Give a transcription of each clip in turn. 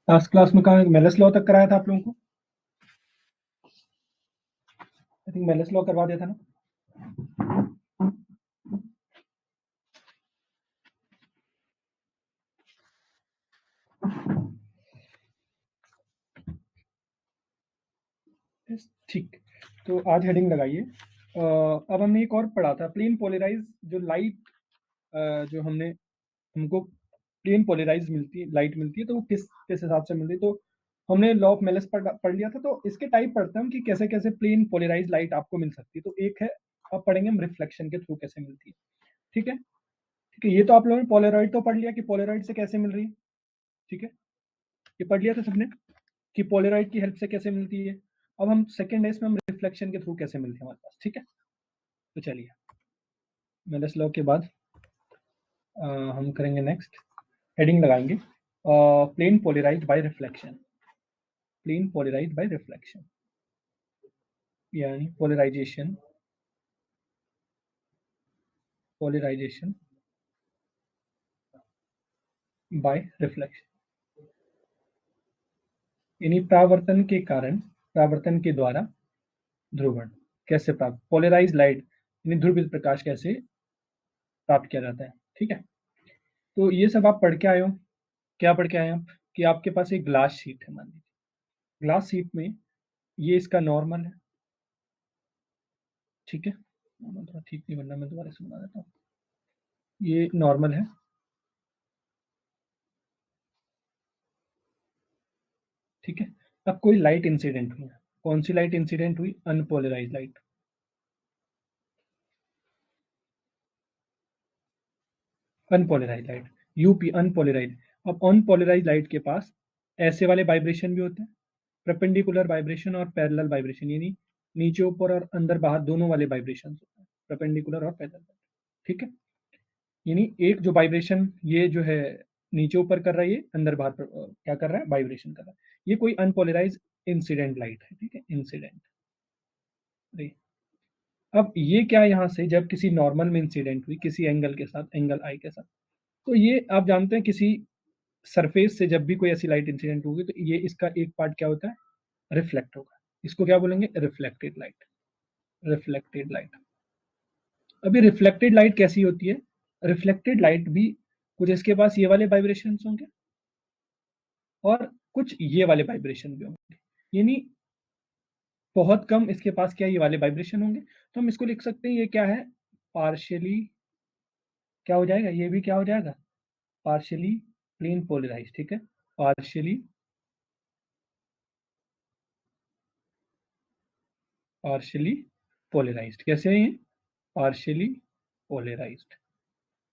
Last class में कहा Malus law तक कराया था आप लोगों को। आई थिंक मेलस लॉ करवा दिया था ना। ठीक, तो आज हेडिंग लगाइए। अब हमने एक और पढ़ा था, प्लेन पोलराइज जो लाइट, जो हमको प्लेन पोलराइज मिलती है, लाइट मिलती है, तो वो किस किस हिसाब से मिलती है। तो हमने लॉ ऑफ मेलस पढ़ लिया था। तो इसके टाइप पढ़ते हैं हम कि कैसे कैसे प्लेन पोलराइज लाइट आपको मिल सकती है। तो एक है, अब पढ़ेंगे हम रिफ्लेक्शन के थ्रू कैसे मिलती है। ठीक है, ठीक है। ये तो आप लोगों ने पोलराइड तो पढ़ लिया कि पोलराइड से कैसे मिल रही है। ठीक है, ये पढ़ लिया था सबने कि पोलराइड की हेल्प से कैसे मिलती है। अब हम सेकेंड है, इसमें हम रिफ्लेक्शन के थ्रू कैसे मिलती है हमारे पास। ठीक है, तो चलिए मेलस लॉ के बाद हम करेंगे नेक्स्ट, हेडिंग लगाएंगे plane polarized by reflection. Plane polarized by reflection यानी पोलराइजेशन, पोलराइजेशन बाय रिफ्लेक्शन यानी परावर्तन के कारण, परावर्तन के द्वारा ध्रुवण कैसे प्राप्त, पोलराइज लाइट यानी ध्रुवित प्रकाश कैसे प्राप्त किया जाता है। ठीक है, तो ये सब आप पढ़ के आए हो। क्या पढ़ के आए हैं आप कि आपके पास एक ग्लास शीट है, मान लीजिए ग्लास शीट में ये इसका नॉर्मल है। ठीक है, नॉर्मल थोड़ा ठीक नहीं बनना, मैं दोबारा से बना देता हूँ। ये नॉर्मल है। ठीक है, अब कोई लाइट इंसिडेंट हुई है। कौन सी लाइट इंसिडेंट हुई? Unpolarized light. Unpolarized light, UP unpolarized. अब अनपोलराइज लाइट के पास ऐसे वाले वाइब्रेशन भी होते हैं, परपेंडिकुलर वाइब्रेशन और पैरेलल वाइब्रेशन, यानी नीचे ऊपर और अंदर बाहर दोनों वाले वाइब्रेशन होते हैं, परपेंडिकुलर और पैरेलल। ठीक है, यानी एक जो वाइब्रेशन ये जो है नीचे ऊपर कर रहा है, ये अंदर बाहर क्या कर रहा है, वाइब्रेशन कर रहा है। ये कोई अनपोलराइज इंसिडेंट लाइट है। ठीक है, इंसिडेंट। अब ये क्या, यहाँ से जब किसी नॉर्मल में इंसिडेंट हुई किसी एंगल के साथ, एंगल आई के साथ, तो ये आप जानते हैं किसी सरफेस से जब भी कोई ऐसी लाइट इंसिडेंट होगी तो ये इसका एक पार्ट क्या होता है, रिफ्लेक्ट होगा। इसको क्या बोलेंगे? Reflected light. Reflected light. अभी रिफ्लेक्टेड लाइट कैसी होती है? रिफ्लेक्टेड लाइट भी कुछ इसके पास ये वाले वाइब्रेशन होंगे और कुछ ये वाले वाइब्रेशन भी होंगे, यानी बहुत कम इसके पास क्या ये वाले वाइब्रेशन होंगे। तो हम इसको लिख सकते हैं, ये क्या है, पार्शियली क्या हो जाएगा, ये भी क्या हो जाएगा, पार्शियली प्लेन पोलराइज। ठीक है, पार्शियली, पार्शियली पोलराइज्ड। कैसे है ये? Partially polarized.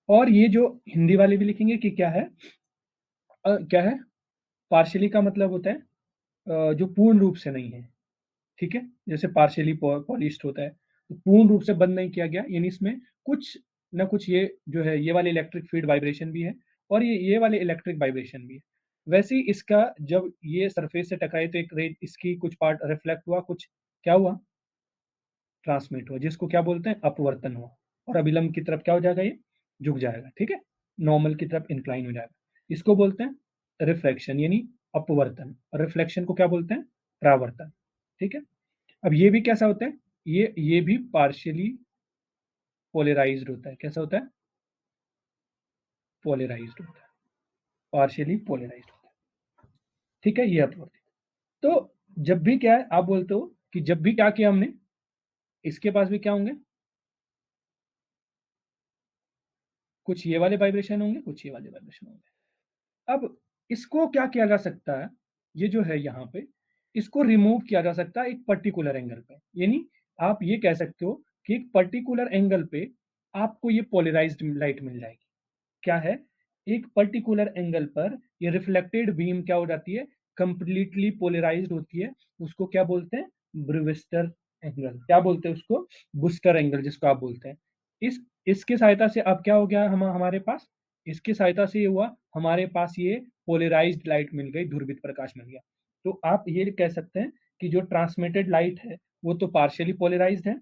और ये जो हिंदी वाले भी लिखेंगे कि क्या है, क्या है, पार्शियली का मतलब होता है जो पूर्ण रूप से नहीं है। ठीक है, जैसे पार्शियली पॉलिश्ड होता है, तो पूर्ण रूप से बंद नहीं किया गया, यानी इसमें कुछ ना कुछ ये जो है ये वाले इलेक्ट्रिक फील्ड वाइब्रेशन भी है और ये वाले इलेक्ट्रिक वाइब्रेशन भी है। वैसे ही इसका जब ये सरफेस से टकराई तो एक रे इसकी कुछ पार्ट रिफ्लेक्ट हुआ, कुछ क्या हुआ, ट्रांसमिट हुआ, जिसको क्या बोलते हैं, अपवर्तन हुआ। और अभिलंब की तरफ क्या हो जाएगा, ये झुक जाएगा। ठीक है, नॉर्मल की तरफ इंक्लाइन हो जाएगा। इसको बोलते हैं रिफ्लेक्शन यानी अपवर्तन, और रिफ्लेक्शन को क्या बोलते हैं, परावर्तन। ठीक है, अब ये भी कैसा होता है, ये भी पार्शियली पोलराइज्ड होता है। कैसा होता है? पोलराइज्ड होता है, पार्शियली पोलराइज्ड होता है। ठीक है, ये अपवर्तन। तो जब भी क्या है, आप बोलते हो कि जब भी क्या किया हमने, इसके पास भी क्या होंगे, कुछ ये वाले वाइब्रेशन होंगे, कुछ ये वाले वाइब्रेशन होंगे। अब इसको क्या किया जा सकता है, ये जो है यहाँ पे, इसको रिमूव किया जा सकता है एक पर्टिकुलर एंगल पे। यानी आप ये कह सकते हो कि एक पर्टिकुलर एंगल पे आपको ये पोलराइज्ड लाइट मिल जाएगी। क्या है, एक पर्टिकुलर एंगल पर ये रिफ्लेक्टेड बीम क्या हो जाती है, कंप्लीटली पोलराइज्ड होती है। उसको क्या बोलते हैं, ब्रूस्टर एंगल। क्या बोलते हैं उसको? बूस्टर एंगल, जिसको आप बोलते हैं। इस इसके सहायता से अब क्या हो गया हमारे पास, इसकी सहायता से ये हुआ हमारे पास ये पोलराइज्ड लाइट मिल गई, ध्रुवित प्रकाश मिल गया। तो आप ये कह सकते हैं कि जो ट्रांसमिटेड लाइट है वो तो पार्शियली पोलराइज्ड है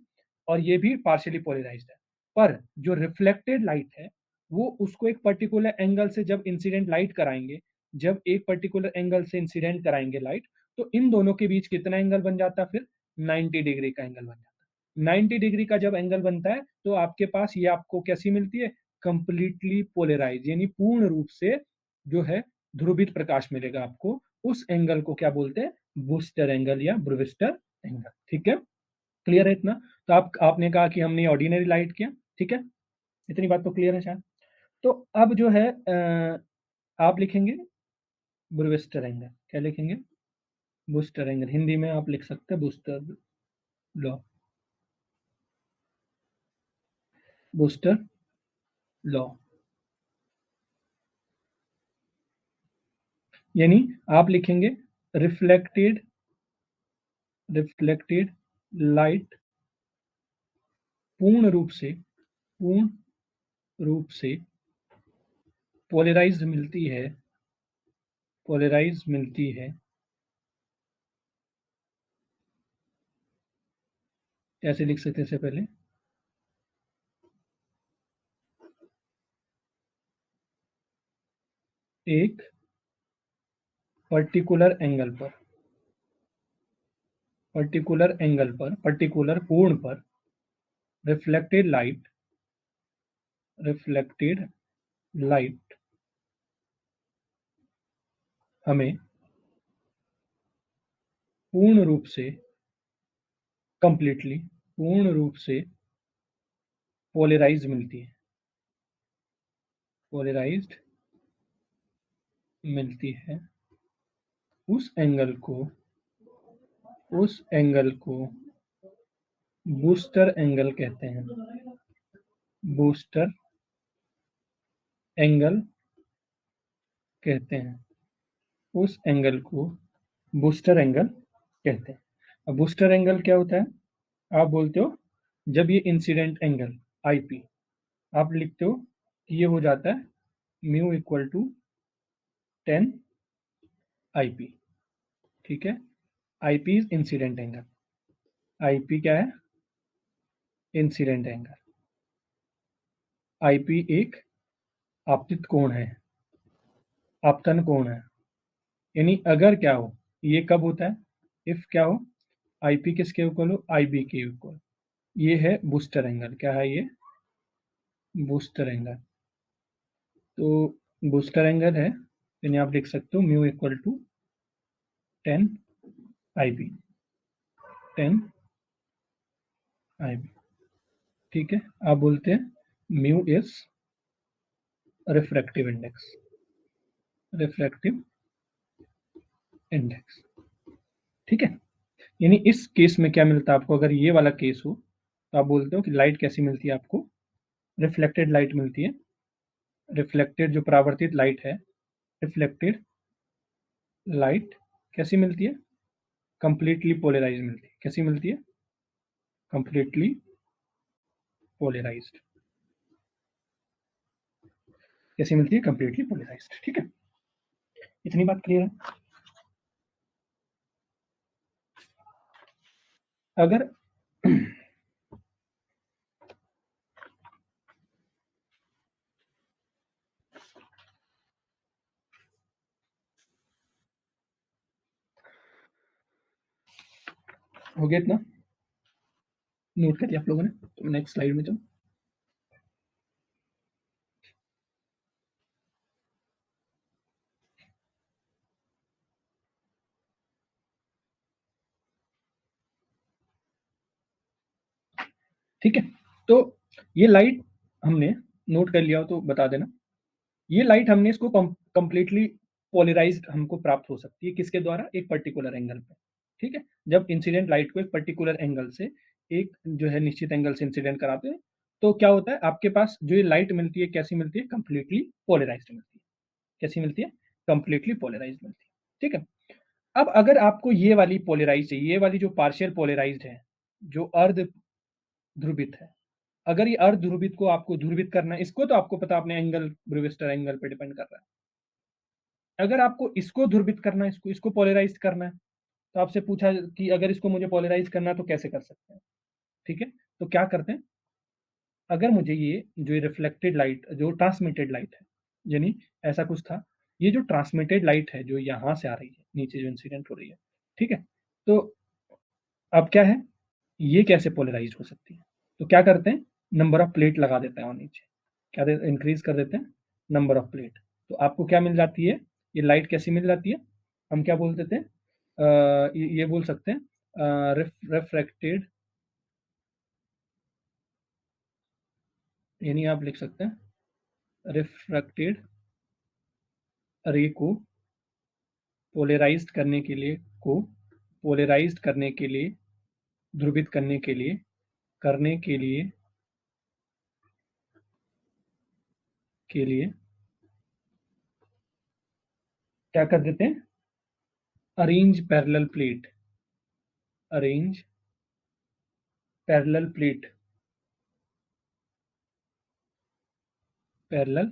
और ये भी पार्शियली पोलराइज्ड है, पर जो रिफ्लेक्टेड लाइट है वो उसको एक पर्टिकुलर एंगल से जब इंसिडेंट लाइट कराएंगे जब एक पर्टिकुलर एंगल से इंसिडेंट कराएंगे लाइट, तो इन दोनों के बीच कितना एंगल बन जाता है? फिर 90 डिग्री का एंगल बन जाता है। 90 डिग्री का जब एंगल बनता है तो आपके पास ये आपको कैसी मिलती है? कंप्लीटली पोलराइज, यानी पूर्ण रूप से जो है ध्रुवित प्रकाश मिलेगा आपको। उस एंगल को क्या बोलते हैं? बूस्टर एंगल या ब्रूविस्टर एंगल। ठीक है, क्लियर है इतना? तो आपने कहा कि हमने ऑर्डिनरी लाइट किया, ठीक है, इतनी बात तो क्लियर है शायद। तो अब जो है आप लिखेंगे ब्रूविस्टर एंगल। क्या लिखेंगे? Brewster angle. हिंदी में आप लिख सकते हैं बूस्टर लॉ, बूस्टर लॉ। यानी आप लिखेंगे रिफ्लेक्टेड रिफ्लेक्टेड लाइट पूर्ण रूप से पोलराइज मिलती है, पोलराइज मिलती है। कैसे लिख सकते हैं इससे पहले? एक पर्टिकुलर एंगल पर, पर्टिकुलर कोण पर रिफ्लेक्टेड लाइट, रिफ्लेक्टेड लाइट हमें पूर्ण रूप से, कंप्लीटली, पूर्ण रूप से पोलराइज मिलती है, पोलराइज्ड मिलती है। उस एंगल को उस एंगल को बूस्टर एंगल कहते हैं। बूस्टर एंगल कहते हैं। उस एंगल को बूस्टर एंगल कहते हैं। अब बूस्टर एंगल क्या होता है? आप बोलते हो जब ये इंसिडेंट एंगल आईपी, आप लिखते हो कि ये हो जाता है म्यू इक्वल टू 10 आईपी। ठीक है, IP is incident angle. IP क्या है? Incident angle. आईपी एक आपतित कोण है, आपतन कोण है। यानी अगर क्या हो, ये कब होता है? इफ क्या हो, आईपी किसके इक्वल हो? आईबी के इक्वल। ये है बूस्टर एंगल। क्या है ये? Booster angle. तो बूस्टर एंगल है, यानी आप लिख सकते हो mu equal to 10 IB, 10 IB. ठीक है, आप बोलते हैं mu is refractive index, refractive index. ठीक है, यानी इस केस में क्या मिलता है आपको? अगर ये वाला केस हो तो आप बोलते हो कि लाइट कैसी मिलती है आपको? रिफ्लेक्टेड लाइट मिलती है। रिफ्लेक्टेड जो परावर्तित लाइट है, रिफ्लेक्टेड लाइट कैसी मिलती है? कंप्लीटली पोलराइज मिलती है। कैसी मिलती है? Completely polarized. कैसी मिलती है? Completely polarized. ठीक है, इतनी बात क्लियर है? अगर हो गया इतना? नोट कर लिया आप लोगों ने? तो नेक्स्ट स्लाइड में चलो। ठीक है, तो ये लाइट हमने नोट कर लिया हो तो बता देना। ये लाइट हमने इसको कंप्लीटली पोलराइज्ड हमको प्राप्त हो सकती है किसके द्वारा? एक पर्टिकुलर एंगल पे। ठीक है, जब इंसिडेंट लाइट को एक पर्टिकुलर एंगल से, एक जो है निश्चित एंगल से इंसिडेंट कराते हैं, तो क्या होता है आपके पास जो ये लाइट मिलती है कैसी मिलती है? कंप्लीटली पोलराइज्ड मिलती है। कैसी मिलती है? कंप्लीटली पोलराइज्ड मिलती है। ठीक है, अब अगर आपको ये वाली पोलराइज चाहिए, ये वाली जो पार्शियल पोलराइज्ड है, जो अर्ध ध्रुवित है, अगर ये अर्ध ध्रुवित को आपको ध्रुवित करना है, इसको तो आपको पता, अपने एंगल ब्रूविस्टर एंगल पे डिपेंड कर रहा है। अगर आपको इसको ध्रुवित करना है, इसको पोलराइज करना है, तो आपसे पूछा कि अगर इसको मुझे पोलराइज करना है तो कैसे कर सकते हैं? ठीक है, तो क्या करते हैं? अगर मुझे ये जो रिफ्लेक्टेड लाइट, जो ट्रांसमिटेड लाइट है, यानी ऐसा कुछ था ये जो ट्रांसमिटेड लाइट है जो यहाँ से आ रही है, नीचे जो इंसिडेंट हो रही है, ठीक है? तो अब क्या है, ये कैसे पोलराइज्ड हो सकती है? तो क्या करते हैं, नंबर ऑफ प्लेट लगा देते हैं और नीचे क्या इंक्रीज कर देते हैं, नंबर ऑफ प्लेट। तो आपको क्या मिल जाती है, ये लाइट कैसी मिल जाती है, हम क्या बोल देते हैं, ये बोल सकते हैं रिफ्रैक्टेड, यानी आप लिख सकते हैं रिफ्रैक्टेड रे को पोलराइज्ड करने के लिए, को पोलराइज्ड करने के लिए, ध्रुवित करने के लिए क्या कर देते हैं, arrange parallel plate, arrange parallel plate, parallel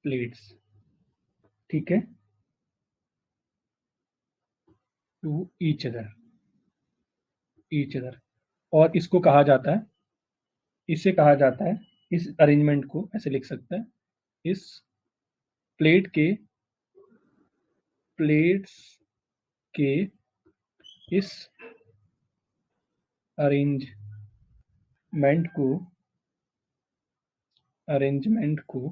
plates, ठीक है, टू ईच अदर, और इसको कहा जाता है, इसे कहा जाता है, इस अरेंजमेंट को ऐसे लिख सकते हैं, इस प्लेट के प्लेट्स के इस अरेंजमेंट को अरेंजमेंट को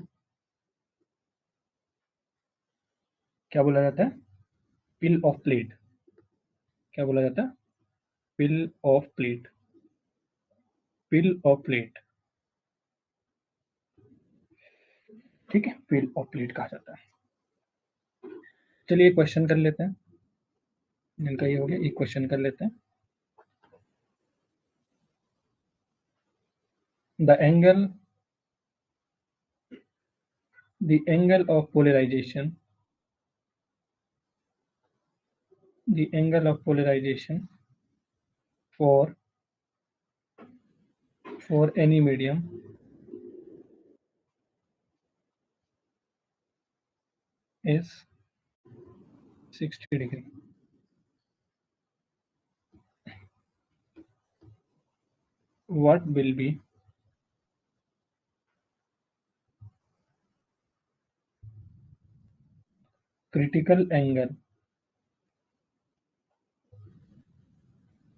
क्या बोला जाता है, पिल ऑफ प्लेट, क्या बोला जाता है, pile of plate, pile of plate, ठीक है, पिल ऑफ प्लेट कहा जाता है। चलिए एक क्वेश्चन कर लेते हैं, इनका ये हो गया, एक क्वेश्चन कर लेते हैं। The angle of polarization, the angle of polarization for any medium is 60 degree. What will be critical angle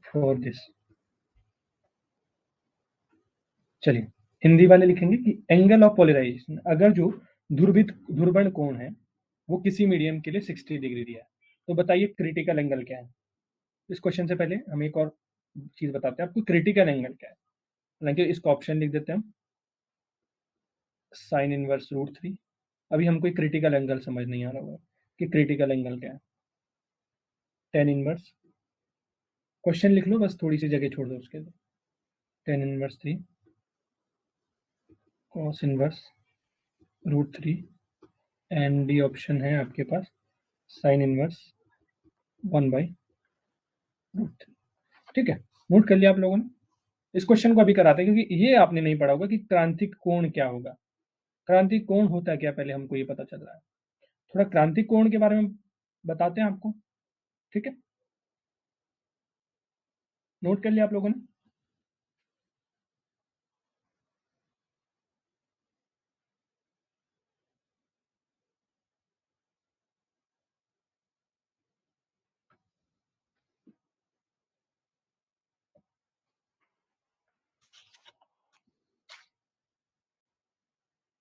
for this? चलिए हिंदी वाले लिखेंगे कि एंगल ऑफ पोलराइजेशन, अगर जो ध्रुवण कोण है वो किसी मीडियम के लिए 60 डिग्री दिया है, तो बताइए क्रिटिकल एंगल क्या है। इस क्वेश्चन से पहले हम एक और चीज बताते हैं आपको, क्रिटिकल एंगल क्या है। हालांकि इसको ऑप्शन लिख देते हैं हम, साइन इनवर्स रूट 3। अभी हमको क्रिटिकल एंगल समझ नहीं आ रहा होगा कि क्रिटिकल एंगल क्या है, टेन इनवर्स, क्वेश्चन लिख लो बस, थोड़ी सी जगह छोड़ दो उसके लिए, tan inverse 3 cos inverse root 3, and D option है आपके पास साइन इनवर्स 1/√3, ठीक है। नोट कर लिया आप लोगों ने। इस क्वेश्चन को अभी कराते हैं क्योंकि ये आपने नहीं पढ़ा होगा कि क्रांतिक कोण क्या होगा, क्रांतिक कोण होता क्या, पहले हमको ये पता चल रहा है, थोड़ा क्रांतिक कोण के बारे में बताते हैं आपको, ठीक है। नोट कर लिया आप लोगों ने।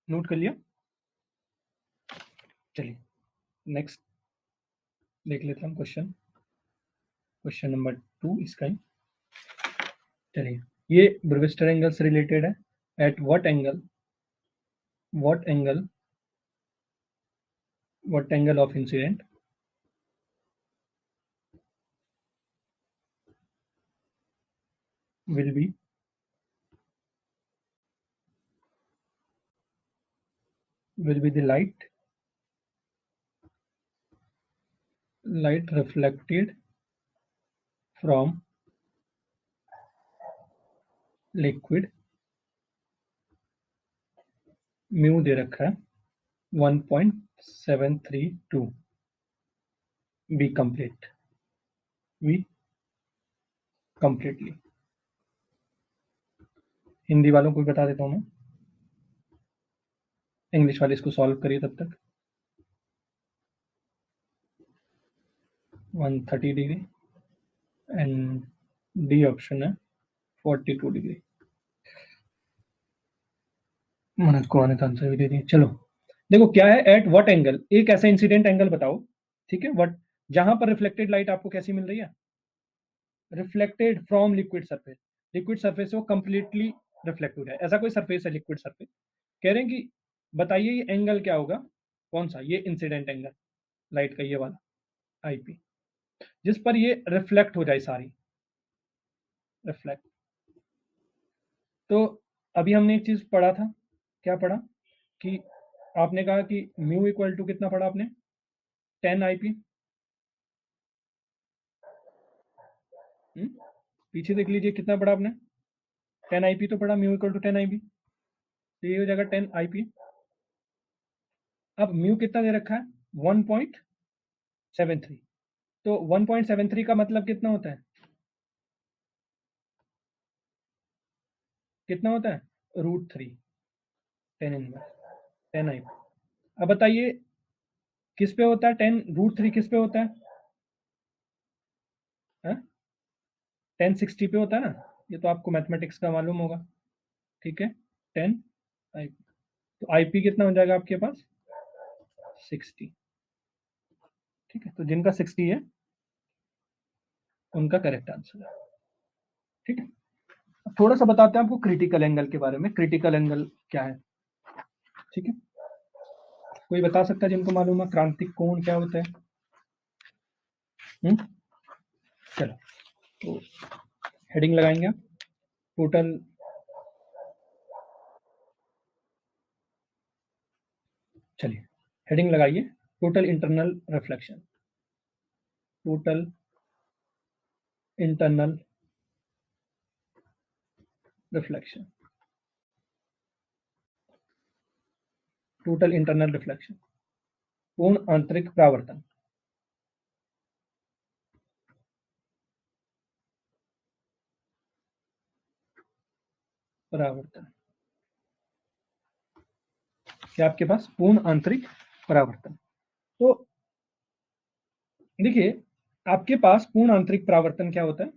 नोट कर लिया, चलिए नेक्स्ट देख लेते हैं हम क्वेश्चन, क्वेश्चन नंबर 2 इसका ही। चलिए ये ब्रेविस्टर एंगल से रिलेटेड है, at what angle what angle of incident will be the light reflected from liquid, mu दे रखा है 1.732, be complete, we completely. Hindi वालों को भी बता देता हूँ मैं, इंग्लिश वाले इसको सॉल्व करिए तब तक। 130 डिग्री एंड डी ऑप्शन है 42 डिग्री। मैंने को आने का आंसर भी दे दिया। चलो देखो क्या है, एट व्हाट एंगल, एक ऐसा इंसिडेंट एंगल बताओ, ठीक है, वट जहां पर रिफ्लेक्टेड लाइट आपको कैसी मिल रही है, reflected from liquid surface, liquid surface से वो कंप्लीटली रिफ्लेक्ट हो रहा है, ऐसा कोई सरफेस है लिक्विड सरफेस। कह रहे हैं कि बताइए ये एंगल क्या होगा, कौन सा, ये इंसिडेंट एंगल लाइट का ये वाला आईपी, जिस पर ये रिफ्लेक्ट हो जाए सारी, रिफ्लेक्ट। तो अभी हमने एक चीज पढ़ा था, क्या पढ़ा कि आपने कहा कि म्यू इक्वल टू कितना पढ़ा आपने, 10 आईपी। पीछे देख लीजिए कितना पढ़ा आपने, 10 आईपी तो पढ़ा, म्यू इक्वल टू 10 आईपी, तो ये हो जाएगा 10 आईपी। अब म्यू कितना दे रखा है, 1.73, तो 1.73 का मतलब कितना होता है, कितना होता है, √3, 10 इनवर्स 10 आईपी। अब बताइए किस पे होता है, 10√3 किस पे होता है, 1060 पे होता है ना, ये तो आपको मैथमेटिक्स का मालूम होगा, ठीक है, 10 आईपी, तो आईपी कितना हो जाएगा आपके पास, 60, ठीक है, तो जिनका 60 है उनका करेक्ट आंसर है, ठीक है। अब थोड़ा सा बताते हैं आपको क्रिटिकल एंगल के बारे में, क्रिटिकल एंगल क्या है, ठीक है, कोई बता सकता है जिनको मालूम है क्रांतिक कोण क्या होता है, हम्म, चलो, तो हेडिंग लगाएंगे आप, टोटल, चलिए हेडिंग लगाइए, total internal reflection, total internal reflection, total internal reflection, पूर्ण आंतरिक परावर्तन, परावर्तन, क्या आपके पास पूर्ण आंतरिक परावर्तन, तो देखिए आपके पास पूर्ण आंतरिक परावर्तन क्या होता है,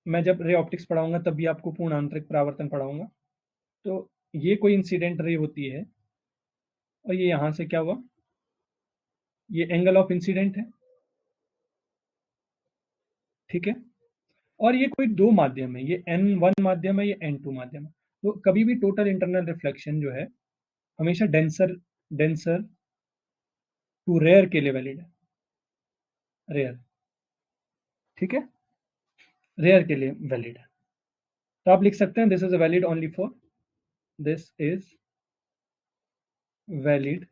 मैं जब रे ऑप्टिक्स पढ़ाऊंगा तब भी आपको पूर्ण आंतरिक परावर्तन पढ़ाऊंगा। तो ये कोई इंसिडेंट रे होती है और ये यहां से क्या हुआ, ये एंगल ऑफ इंसिडेंट है, ठीक है, और ये कोई दो माध्यम है, ये N1 माध्यम है, ये N2 माध्यम है, तो कभी भी टोटल इंटरनल रिफ्लेक्शन जो है हमेशा डेंसर डेंसर टू रेयर के लिए वैलिड है, रेयर, ठीक है, रेयर के लिए वैलिड है, तो आप लिख सकते हैं this is valid only for, this is valid,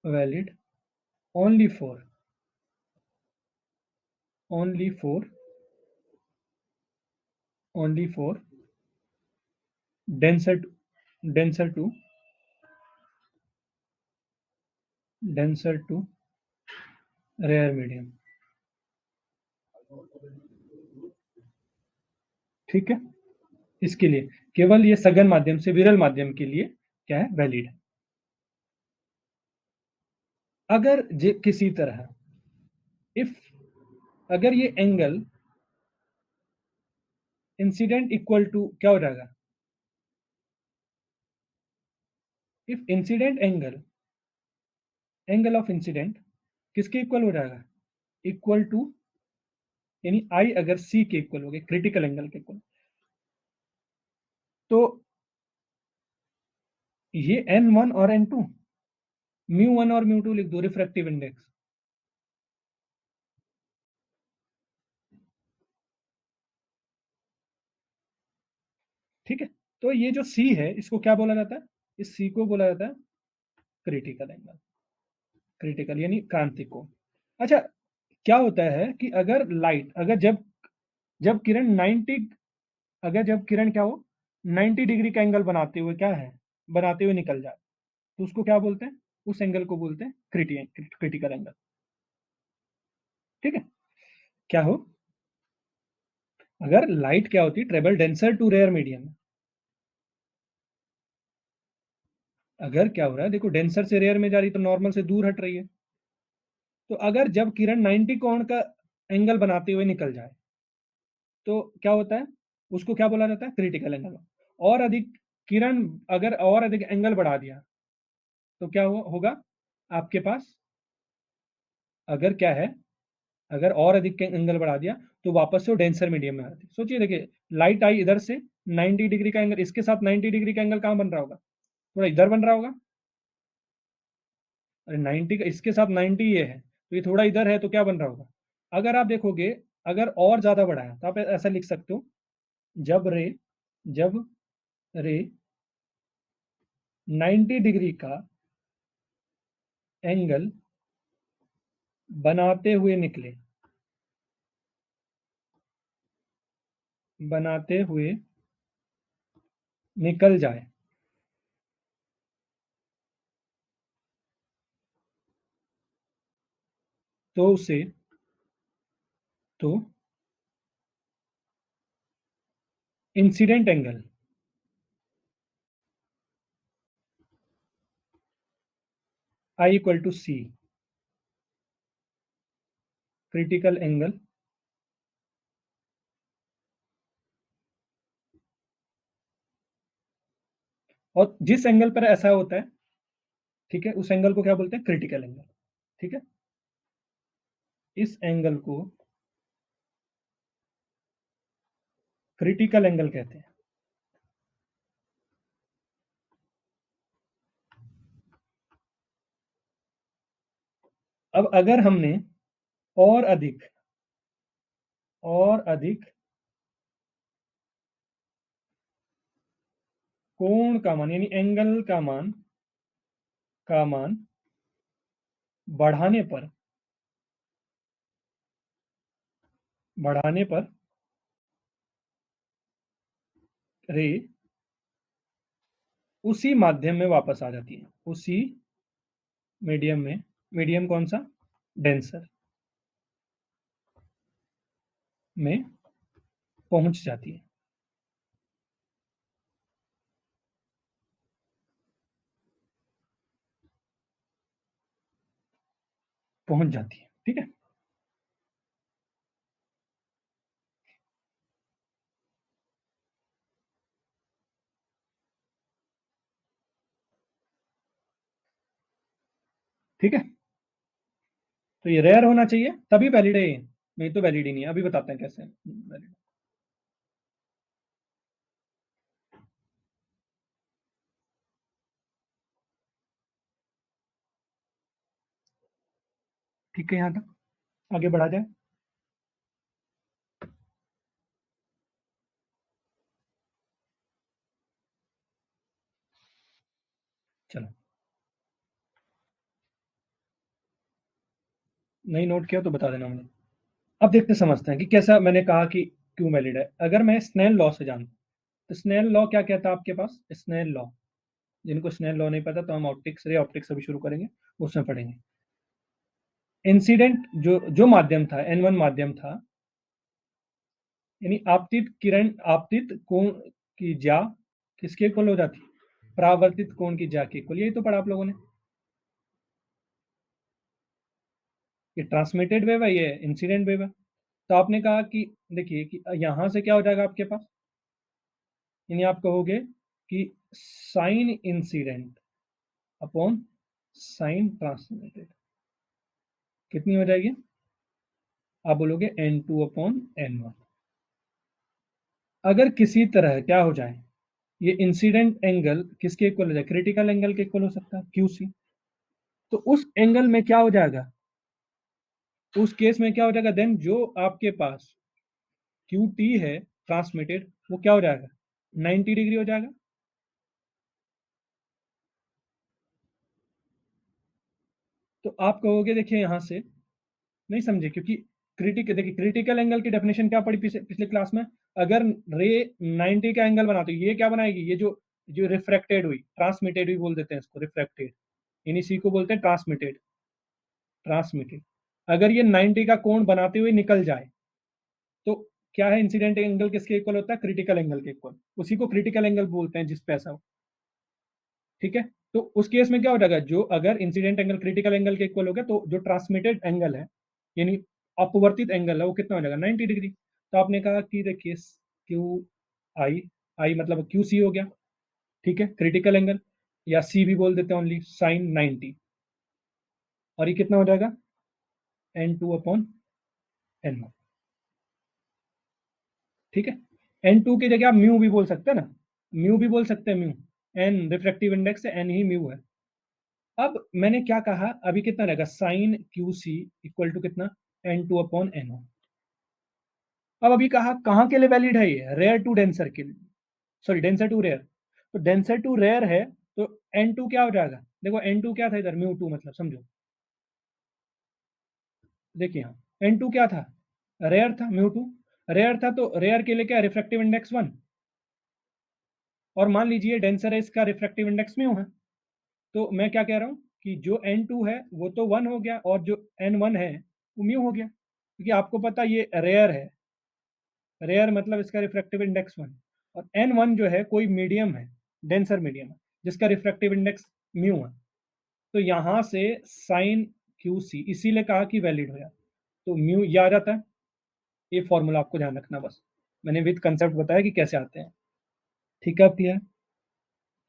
valid only for, only for, only for denser, denser to, denser to rare medium, ठीक है, इसके लिए केवल ये सघन माध्यम से विरल माध्यम के लिए क्या है, वैलिड है। अगर किसी तरह, इफ, अगर ये एंगल इंसिडेंट इक्वल टू क्या हो जाएगा, if incident angle, angle of incident किसके इक्वल हो जाएगा, इक्वल टू, यानी आई अगर सी के इक्वल हो गए, क्रिटिकल एंगल के इक्वल, तो ये N1 और N2, μ1 और μ2 लिख दो, रिफ्रैक्टिव इंडेक्स, ठीक है, तो ये जो सी है इसको क्या बोला जाता है, इस सी को बोला जाता है क्रिटिकल एंगल, क्रिटिकल यानी क्रांतिक कोण। अच्छा, क्या होता है कि अगर लाइट, अगर जब जब किरण 90, अगर जब किरण क्या हो 90 डिग्री का एंगल बनाते हुए क्या है, बनाते हुए निकल जाए, तो उसको क्या बोलते हैं, उस एंगल को बोलते हैं क्रिटिकल एंगल, ठीक है, क्या हो, अगर लाइट क्या होती है, travel denser to rare medium, अगर क्या हो रहा है, देखो डेंसर से रेयर में जा रही तो नॉर्मल से दूर हट रही है। तो अगर जब किरण 90 कोण का एंगल बनाते हुए निकल जाए तो क्या होता है, उसको क्या बोला जाता है, क्रिटिकल एंगल। और अधिक किरण, अगर और अधिक एंगल बढ़ा दिया तो क्या होगा आपके पास, अगर क्या है, अगर और अधिक एंगल बढ़ा दिया तो वापस से वो डेंसर मीडियम में आती है। सोचिए, देखिए लाइट आई इधर से 90 डिग्री का एंगल, इसके साथ 90 डिग्री का एंगल कहाँ बन रहा होगा, थोड़ा इधर बन रहा होगा। अरे 90 का, इसके साथ 90 ये है तो ये थोड़ा इधर है तो क्या बन रहा होगा। अगर आप देखोगे, अगर और ज्यादा बढ़ाया तो आप ऐसा लिख सकते हो, जब रे जब रे 90 डिग्री का एंगल बनाते हुए निकले, बनाते हुए निकल जाए, तो उसे, तो incident angle, I equal to C, critical angle, और जिस एंगल पर ऐसा होता है, ठीक है, उस एंगल को क्या बोलते हैं, क्रिटिकल एंगल। ठीक है, इस एंगल को क्रिटिकल एंगल कहते हैं। अब अगर हमने और अधिक, और अधिक कोण का मान यानी एंगल का मान बढ़ाने पर, बढ़ाने पर रे उसी माध्यम में वापस आ जाती है, उसी मीडियम में, मीडियम कौन सा, डेंसर में पहुंच जाती है, पहुंच जाती है। ठीक है, ठीक है, तो ये रेयर होना चाहिए तभी वैलिड है ये, नहीं तो वैलिड ही नहीं है। अभी बताते हैं कैसे वैलिड। ठीक है, यहाँ तक आगे बढ़ा जाए। चलो, नहीं नोट किया तो बता देना मुझे। अब देखते समझते हैं कि कैसा, मैंने कहा कि क्यों वैलिड है। अगर मैं स्नेल लॉ से जानूं तो स्नेल लॉ क्या कहता है आपके पास, स्नेल लॉ, जिनको स्नेल लॉ नहीं पता तो हम ऑप्टिक्स, रे ऑप्टिक्स अभी शुरू करेंगे, उसमें पढ़ेंगे। इंसिडेंट जो माध्यम था, N1 माध्यम था, यानी आपतित किरण, आपतित कोण की ज्या किसके इक्वल हो जाती, परावर्तित कोण की ज्या के इक्वल। यही तो पढ़ा आप लोगों ने। ये ट्रांसमिटेड वेव है, ये इंसिडेंट वेव है। तो आपने कहा कि देखिए कि यहां से क्या हो जाएगा आपके पास, यानी आप कहोगे कि sine incident upon sine transmitted कितनी हो जाएगी, आप बोलोगे N2 अपॉन N1। अगर किसी तरह क्या हो जाए, ये इंसिडेंट एंगल किसके इक्वल हो जाए, क्रिटिकल एंगल के इक्वल हो सकता है, QC। तो उस एंगल में क्या हो जाएगा, उस केस में क्या हो जाएगा, देन जो आपके पास QT है ट्रांसमिटेड, वो क्या हो जाएगा, 90 डिग्री हो जाएगा। तो आप कहोगे, देखिए यहां से नहीं समझे, क्योंकि देखिए क्रिटिकल एंगल की डेफिनेशन क्या पढ़ी पिछले क्लास में। अगर रे 90 का एंगल बनाती है, ये क्या बनाएगी, ये जो जो रिफ्रैक्टेड हुई, ट्रांसमिटेड हुई बोल देते हैं इसको, रिफ्रैक्टेड, यानी सी को बोलते हैं ट्रांसमिटेड, ट्रांसमिटेड। अगर ये 90 का कोण बनाते हुए निकल जाए तो क्या है, इंसिडेंट एंगल किसके इक्वल होता है, क्रिटिकल एंगल के इक्वल। उसी को क्रिटिकल एंगल बोलते हैं जिस पे ऐसा हो। ठीक है, तो उस केस में क्या हो जाएगा, जो अगर इंसिडेंट एंगल क्रिटिकल एंगल के इक्वल हो गया तो जो ट्रांसमिटेड एंगल है यानी अपवर्तित एंगल है वो कितना हो जाएगा 90 डिग्री। तो आपने कहा कि देखिए क्यू आई, आई मतलब क्यू सी हो गया, ठीक है, क्रिटिकल एंगल, या सी भी बोल देते हैं ओनली, साइन 90, और ये कितना हो जाएगा n two upon n one, ठीक है। एन टू की जगह आप म्यू भी बोल सकते हैं ना, म्यू भी बोल सकते हैं, म्यू एन रिफ्रैक्टिव इंडेक्स है, एन ही म्यू है। अब मैंने क्या कहा अभी, कितना रहेगा sine q c equal to कितना n two upon n one. अब अभी कहा कहाँ के लिए वैलिड है ये, रेयर टू डेंसर के लिए, सॉरी डेंसर टू रेयर। तो डेंसर टू रेयर है तो एन टू क्या हो जाएगा, देखो एन टू क्या था इधर, म्यू टू मतलब समझो, देखिए यहाँ एन टू क्या था, रेयर था, म्यू टू रेयर था, तो रेयर के लिए क्या रिफ्रैक्टिव इंडेक्स वन, और मान लीजिए डेंसर है इसका रिफ्रैक्टिव इंडेक्स म्यू है। तो मैं क्या कह रहा हूँ कि जो एन टू है वो तो वन हो गया, और जो एन वन है वो म्यू हो गया, क्योंकि आपको पता ये रेयर है, रेयर मतलब इसका रिफ्रैक्टिव इंडेक्स वन, और एन वन जो है कोई मीडियम है, डेंसर मीडियम है जिसका रिफ्रैक्टिव इंडेक्स म्यू है। तो यहाँ से साइन क्यू सी इसीलिए कहा कि वैलिड हो जाए, तो म्यू ये आ जाता है। ये फॉर्मूला आपको ध्यान रखना बस, मैंने विद कंसेप्ट बताया कि कैसे आते हैं, ठीक है, अब क्लियर,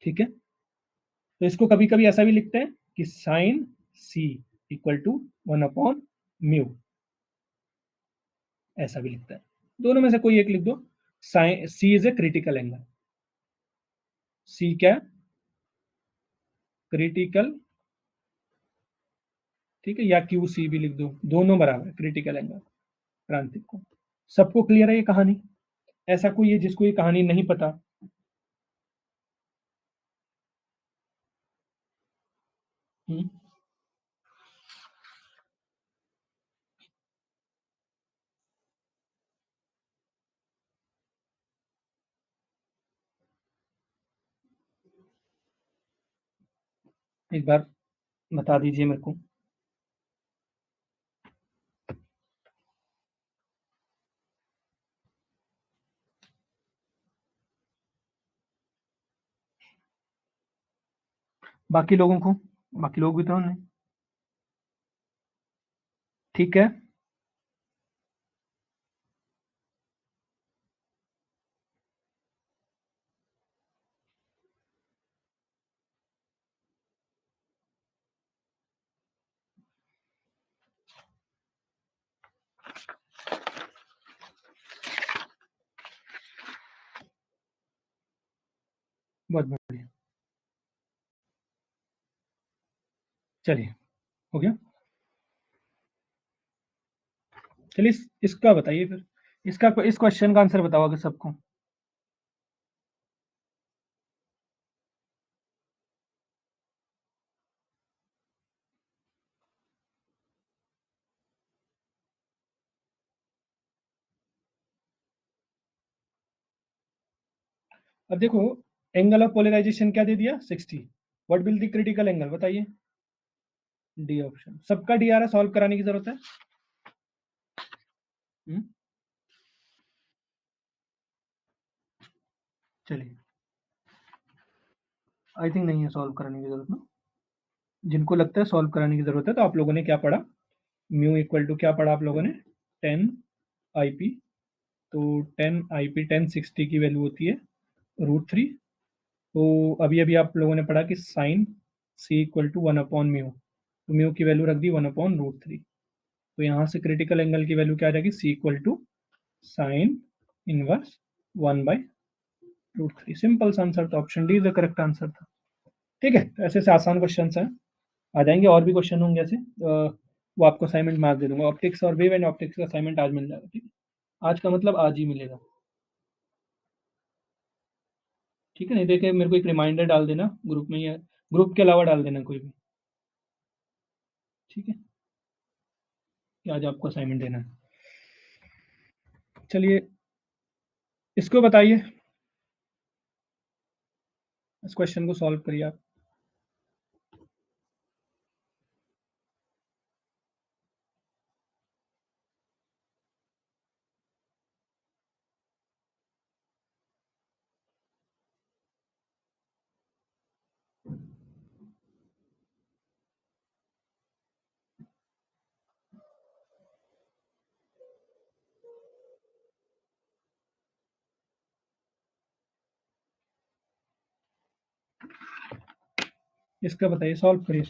ठीक है। तो इसको कभी कभी ऐसा भी लिखते हैं कि sine C equal to one upon mu, ऐसा भी लिखता है, दोनों में से कोई एक लिख दो। Sine C is a critical angle, C क्या, क्रिटिकल, ठीक है, या क्यू सी भी लिख दो, दोनों बराबर क्रिटिकल एंगल, क्रांतिक को। सबको क्लियर है ये कहानी, ऐसा कोई है जिसको ये कहानी नहीं पता? हम्म, एक बार बता दीजिए मेरे को। बाकी लोगों को, बाकी लोग भी तो नहीं, ठीक है, बहुत बढ़िया, चलिए, हो गया। चलिए इसका बताइए फिर, इसका इस क्वेश्चन का आंसर बताओ अगर सबको। अब देखो, एंगल ऑफ पोलराइजेशन क्या दे दिया 60, what will the critical angle बताइए, डी ऑप्शन, सबका डी आ रहा, सॉल्व कराने की जरूरत है। हम्म, चलिए, आई थिंक नहीं है सॉल्व कराने की जरूरत ना, जिनको लगता है सॉल्व कराने की जरूरत है तो आप लोगों ने क्या पढ़ा, म्यू इक्वल टू क्या पढ़ा आप लोगों ने, 10 IP, तो 10 IP 1060 की वैल्यू होती है √3। तो अभी अभी आप लोगों ने पढ़ा कि sine C equal to one upon mu, तो म्यू की वैल्यू रख दी वन अपॉन √3। तो यहाँ से क्रिटिकल एंगल की वैल्यू क्या आ जाएगी, c equal to sine inverse one by √3, simple सा आंसर था, option D is the correct answer था। ठीक है, तो ऐसे ऐसे आसान क्वेश्चन हैं, आ जाएंगे और भी क्वेश्चन होंगे ऐसे, वो आपको असाइनमेंट मार्क दे दूंगा, ऑप्टिक्स और वेव एंड ऑप्टिक्स का असाइनमेंट आज मिल जाएगा, ठीक है, आज का मतलब आज ही मिलेगा, ठीक है, नहीं देखे मेरे को एक रिमाइंडर डाल देना ग्रुप में, या ग्रुप के अलावा डाल देना कोई भी, ठीक है, कि आज आपको असाइनमेंट देना है। चलिए इसको बताइए, इस क्वेश्चन को सॉल्व करिए आप। इसका बताइए, सॉल्व करिए।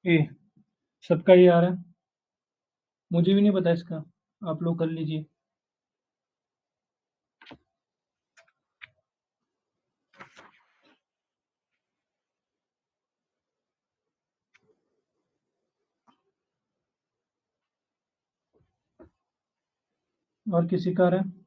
ए, सबका ये आ रहा है, मुझे भी नहीं पता इसका, आप लोग कर लीजिए। और किसी का आ रहा है?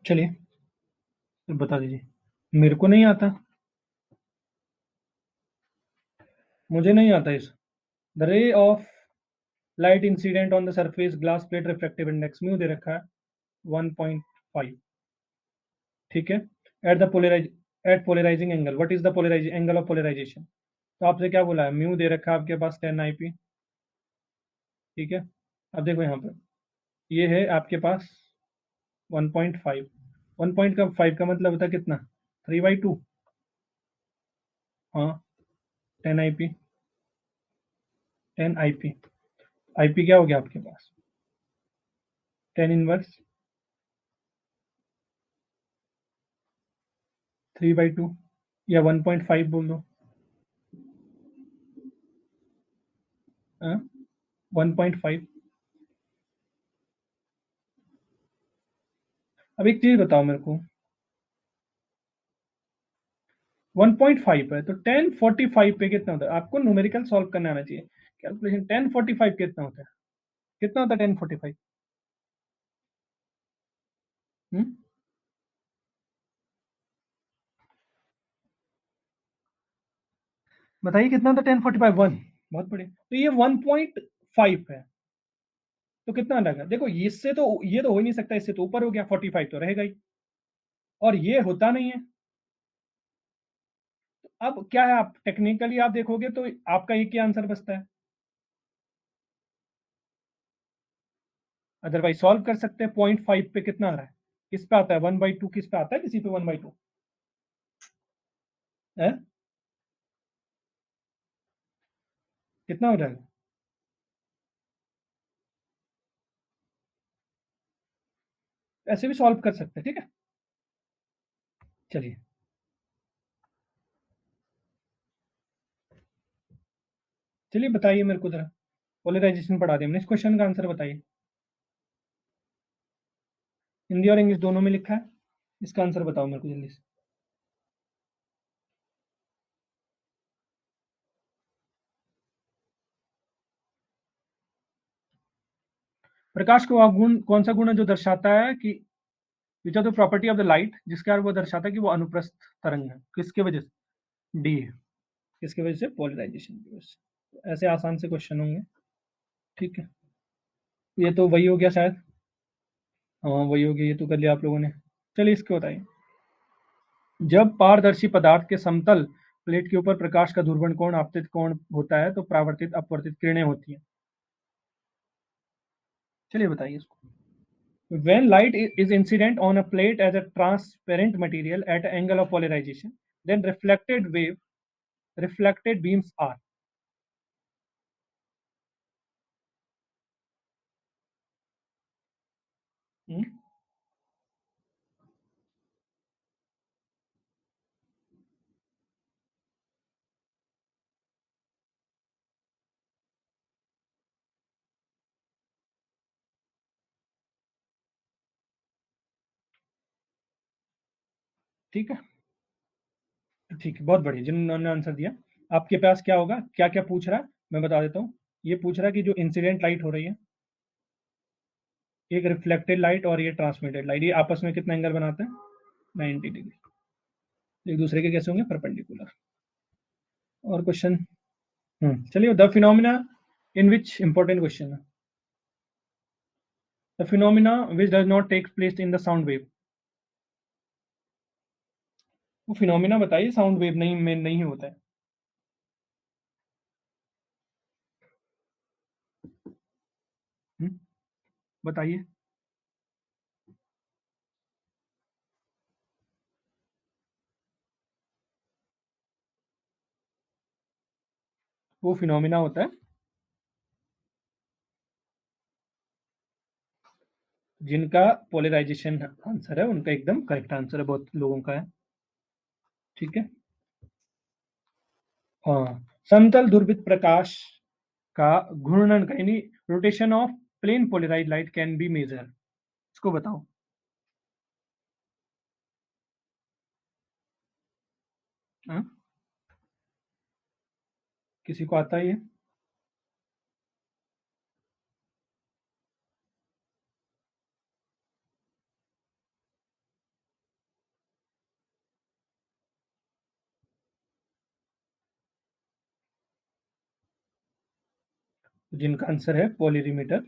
चलिए, फिर बता दीजिए। मेरे को नहीं आता, मुझे नहीं आता इस। The ray of light incident on the surface glass plate refractive index mu दे रखा है 1.5। ठीक है। At the polarise at polarising angle, what is the polarising angle of polarisation? तो आपसे क्या बोला है, म्यू दे रखा है आपके पास 10 IP। ठीक है। अब देखो यहाँ पर, ये है आपके पास 1.5। 1.5 का मतलब होता है कितना, 3/2। हाँ, 10 IP। 10 IP। IP क्या हो गया आपके पास, 10 इनवर्स 3/2, या 1.5 बोल दो। हाँ, 1.5। अब एक चीज बताओ मेरे को, 1.5 है तो 1045 पे कितना होता है? आपको न्यूमेरिकल सॉल्व करना आना चाहिए। कैलकुलेशन 1045 कितना होता है? कितना होता है 1045? हम्म, बताइए कितना होता है 1045? 1। बहुत बढ़िया, तो ये 1.5 है, तो कितना लगा? देखो इससे तो ये तो हो ही नहीं सकता, इससे तो ऊपर हो गया, 45 तो रहेगा ही, और ये होता नहीं है। अब क्या है, आप टेक्निकली आप देखोगे तो आपका एक ही आंसर बचता है, अदरवाइज सॉल्व कर सकते हैं। 0.5 पे कितना आ रहा है, किस पे आता है, 1/2 किस पे आता है, किसी पे 1/2 है, कितना हो जाएगा? ऐसे भी सॉल्व कर सकते हैं, ठीक है। चलिए, चलिए बताइए मेरे को जरा, पोलराइजेशन पढ़ा दिया हमने, इस क्वेश्चन का आंसर बताइए। हिंदी और इंग्लिश दोनों में लिखा है, इसका आंसर बताओ मेरे को जल्दी से। प्रकाश को आप गुण, कौन सा गुण है जो दर्शाता है कि which are the property of the light, जिसके बारे में वो दर्शाता है कि वो अनुप्रस्थ तरंग है, किसके वजह से? डी है। किसकी वजह से? पोलराइजेशन की वजह से। ऐसे आसान से क्वेश्चन होंगे, ठीक है। ये तो वही हो गया शायद। हाँ वही हो गया, ये तो कर लिया आप लोगों ने। चलिए इसको बताइए। जब पारदर्शी पदार्थ के समतल प्लेट के ऊपर प्रकाश का ध्रुवण कोण आपतित कोण होता है तो परावर्तित अपवर्तित किरणें होती हैं। चलिए बताइए इसको। When light is incident on a plate as a transparent material at an angle of polarization, then reflected beams are। हम्म, ठीक है। ठीक है, बहुत बढ़िया जिन्होंने आंसर दिया। आपके पास क्या होगा, क्या क्या पूछ रहा है, मैं बता देता हूँ। ये पूछ रहा है कि जो इंसिडेंट लाइट हो रही है, एक रिफ्लेक्टेड लाइट और ये ट्रांसमिटेड लाइट, ये आपस में कितना एंगल बनाते हैं, 90 डिग्री। एक दूसरे के कैसे होंगे, परपेंडिकुलर। और क्वेश्चन। चलिए, the phenomena in which important question है, the phenomena which does not take place in the sound wave. वो फिनोमिना बताइए, साउंड वेव नहीं में नहीं होता है। हम्म, बताइए। वो फिनोमिना होता है जिनका पोलराइजेशन आंसर है, उनका एकदम करेक्ट आंसर है, बहुत लोगों का है। ठीक है। हाँ, समतल ध्रुवित प्रकाश का घूर्णन का यानी rotation of plane polarize light can be measure. इसको बताओ। हाँ? किसी को आता है ये? जिनका आंसर है पोलरीमीटर।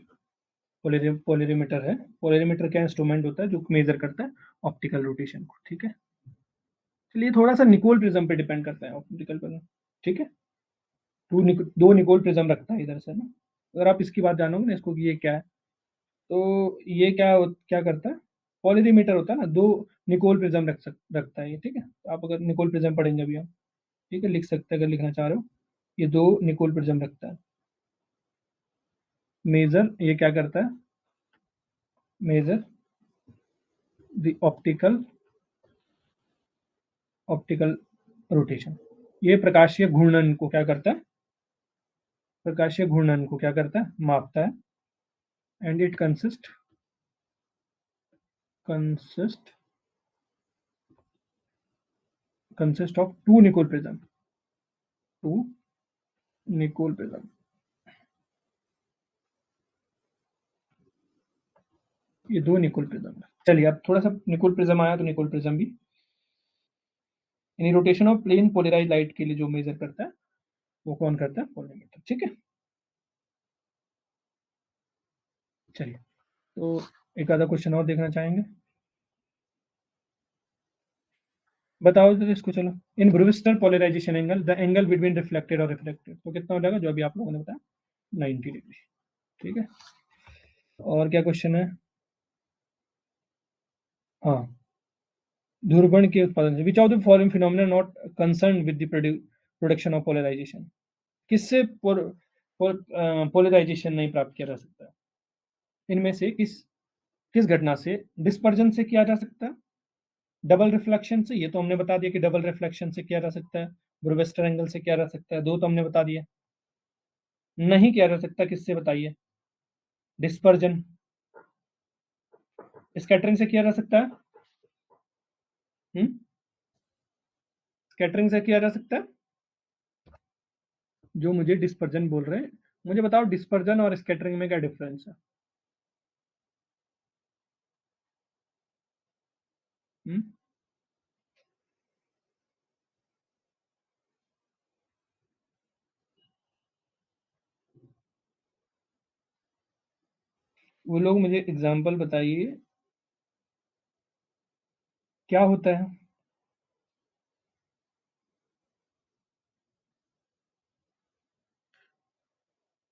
पोलरीमीटर है। पोलरीमीटर क्या इंस्ट्रूमेंट होता है जो मेजर करता है ऑप्टिकल रोटेशन को। ठीक है। चलिए, थोड़ा सा निकोल प्रिज्म पे डिपेंड करता है ऑप्टिकल पर। ठीक है। दो निकोल प्रिज्म रखता है इधर से ना। अगर आप इसकी बात जानोगे ना, इसको कि ये क्या है, तो ये क्या करता है, पॉलिरीमीटर होता है ना, दो निकोल प्रिज्म रखता है ये। ठीक है, तो आप अगर निकोल प्रिज्म पढ़ेंगे अभी हम। ठीक है, लिख सकते हैं अगर लिखना चाह रहे हो। ये दो निकोल प्रिज्म रखता है। मेजर ये क्या करता है, मेजर द ऑप्टिकल रोटेशन। ये प्रकाशीय घूर्णन को क्या करता है, प्रकाशीय घूर्णन को क्या करता है, मापता है। And it consist consist of two Nicol prism. Two Nicol prism. ये दो निकोल प्रिज्म है। चलिए, अब थोड़ा सा निकोल प्रिज्म आया तो निकोल प्रिज्म भी यानी rotation of plane polarize light के लिए जो मेजर करता है, वो कौन करता है, पोलरीमीटर। ठीक है। चलिए, तो एक आधा क्वेश्चन और देखना चाहेंगे। बताओ तो इसको, चलो। In Brewster polarisation angle the angle between reflected और रिफ्लेक्टेड, तो कितना हो जाएगा जो अभी आप लोगों ने बताया, 90 डिग्री। ठीक है। और क्या क्वेश्चन है। हाँ, ध्रुवण के उत्पादन से, which of the following phenomena not concern with the production of polarization. किससे पोलराइजेशन नहीं प्राप्त किया जा सकता है, इनमें से किस किस घटना से, डिस्पर्जन से किया जा सकता है, डबल रिफ्लेक्शन से, ये तो हमने बता दिया कि डबल रिफ्लेक्शन से किया जा सकता है, ब्रूवेस्टर एंगल से किया जा सकता है, दो तो हमने बता दिया। नहीं किया जा सकता, किससे बताइए, डिस्पर्जन, स्कैटरिंग से किया जा सकता है। स्कैटरिंग से किया जा सकता है। जो मुझे डिस्पर्जन बोल रहे हैं, मुझे बताओ डिस्पर्जन और स्कैटरिंग में क्या डिफरेंस है। हम्म वो लोग मुझे एग्जाम्पल बताइए, क्या होता है?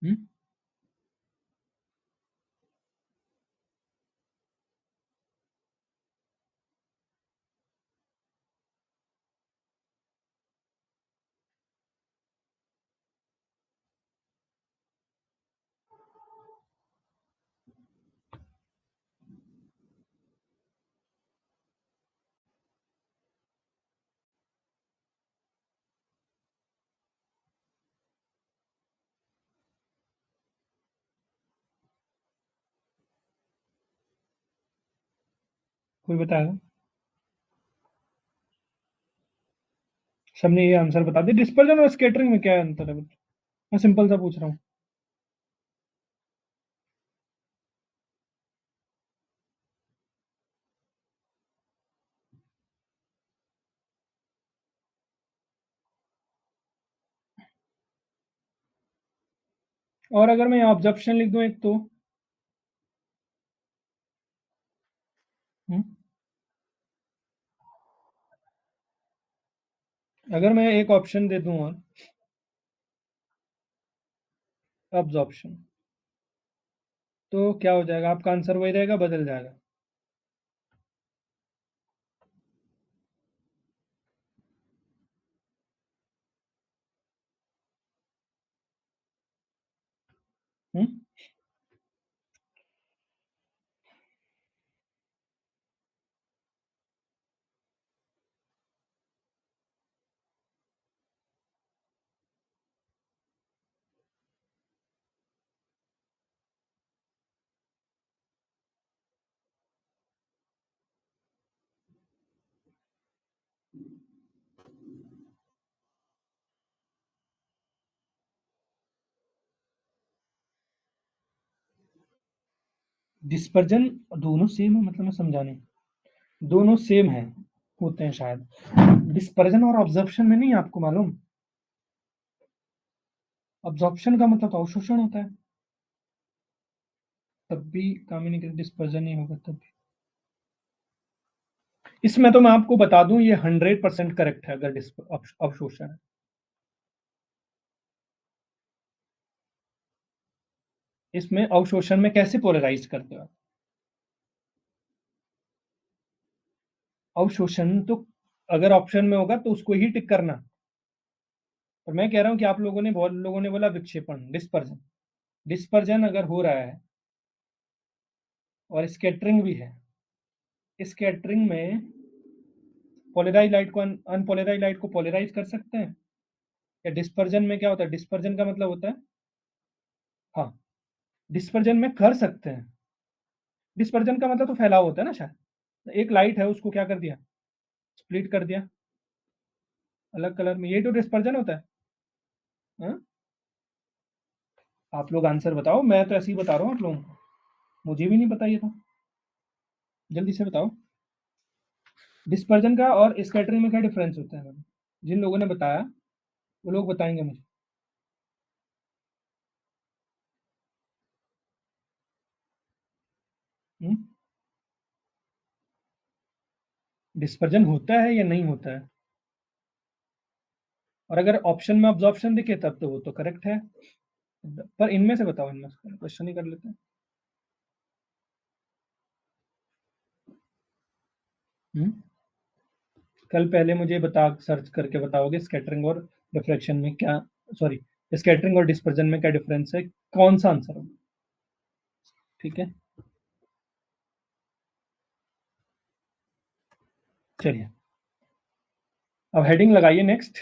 हम्म? कोई बताएगा? सबने ये आंसर बता दिया। डिस्पर्जन और स्कैटरिंग में क्या अंतर है? मैं सिंपल सा पूछ रहा हूँ। और अगर मैं ऑब्जर्प्शन लिख दूं एक तो? हम्म? अगर मैं एक ऑप्शन दे दूं और ऑब्जॉर्प्शन, तो क्या हो जाएगा? आपका आंसर वही रहेगा, बदल जाएगा? हम्म? डिस्पर्जन दोनों सेम है, मतलब मैं समझा नहीं। दोनों सेम है, होते हैं शायद। डिस्पर्जन और ऑब्जर्प्शन में नहीं आपको मालूम? ऑब्जॉर्प्शन का मतलब तो अवशोषण होता है। तब भी काम ही नहीं करता, डिस्पर्जन नहीं होगा तब भी। इसमें तो मैं आपको बता दूं, ये 100% करेक्ट है अगर अवशोषण है। इसमें अवशोषण में कैसे पोलराइज करते हो आप? अवशोषण तो अगर ऑप्शन में होगा तो उसको ही टिक करना। और मैं कह रहा हूं कि आप लोगों ने, बहुत लोगों ने बोला विक्षेपण, डिस्पर्जन। डिस्पर्जन अगर हो रहा है और स्कैटरिंग भी है, स्कैटरिंग में पोलराइज लाइट को अनपोलराइज लाइट को पोलराइज कर सकते हैं। या डिस्पर्जन में क्या होता है? डिस्पर्जन का मतलब होता है, हाँ, डिस्पर्जन में कर सकते हैं। डिस्पर्जन का मतलब तो फैलाव होता है ना शायद। एक लाइट है, उसको क्या कर दिया? स्प्लिट कर दिया अलग कलर में, यही तो डिस्पर्जन होता है। हाँ? आप लोग आंसर बताओ, मैं तो ऐसे ही बता रहा हूँ आप लोगों को। मुझे भी नहीं पता ये था। जल्दी से बताओ। डिस्पर्जन का और स्कैटरिंग में क्या डिफरेंस होता है? जिन लोगों ने बताया वो लोग बताएंगे मुझे। डिस्पर्जन होता है या नहीं होता है? और अगर ऑप्शन में ऑब्जॉर्प्शन दिखे तब तो वो तो करेक्ट है। पर इनमें से बताओ, इनमें से क्वेश्चन ही कर लेते हैं। हम्म? कल पहले मुझे बता, सर्च करके बताओगे स्कैटरिंग और डिफ्रैक्शन में क्या, सॉरी, स्कैटरिंग और डिस्पर्जन में क्या डिफरेंस है, कौन सा आंसर होगा? ठीक है, चलिए। अब हेडिंग लगाइए next.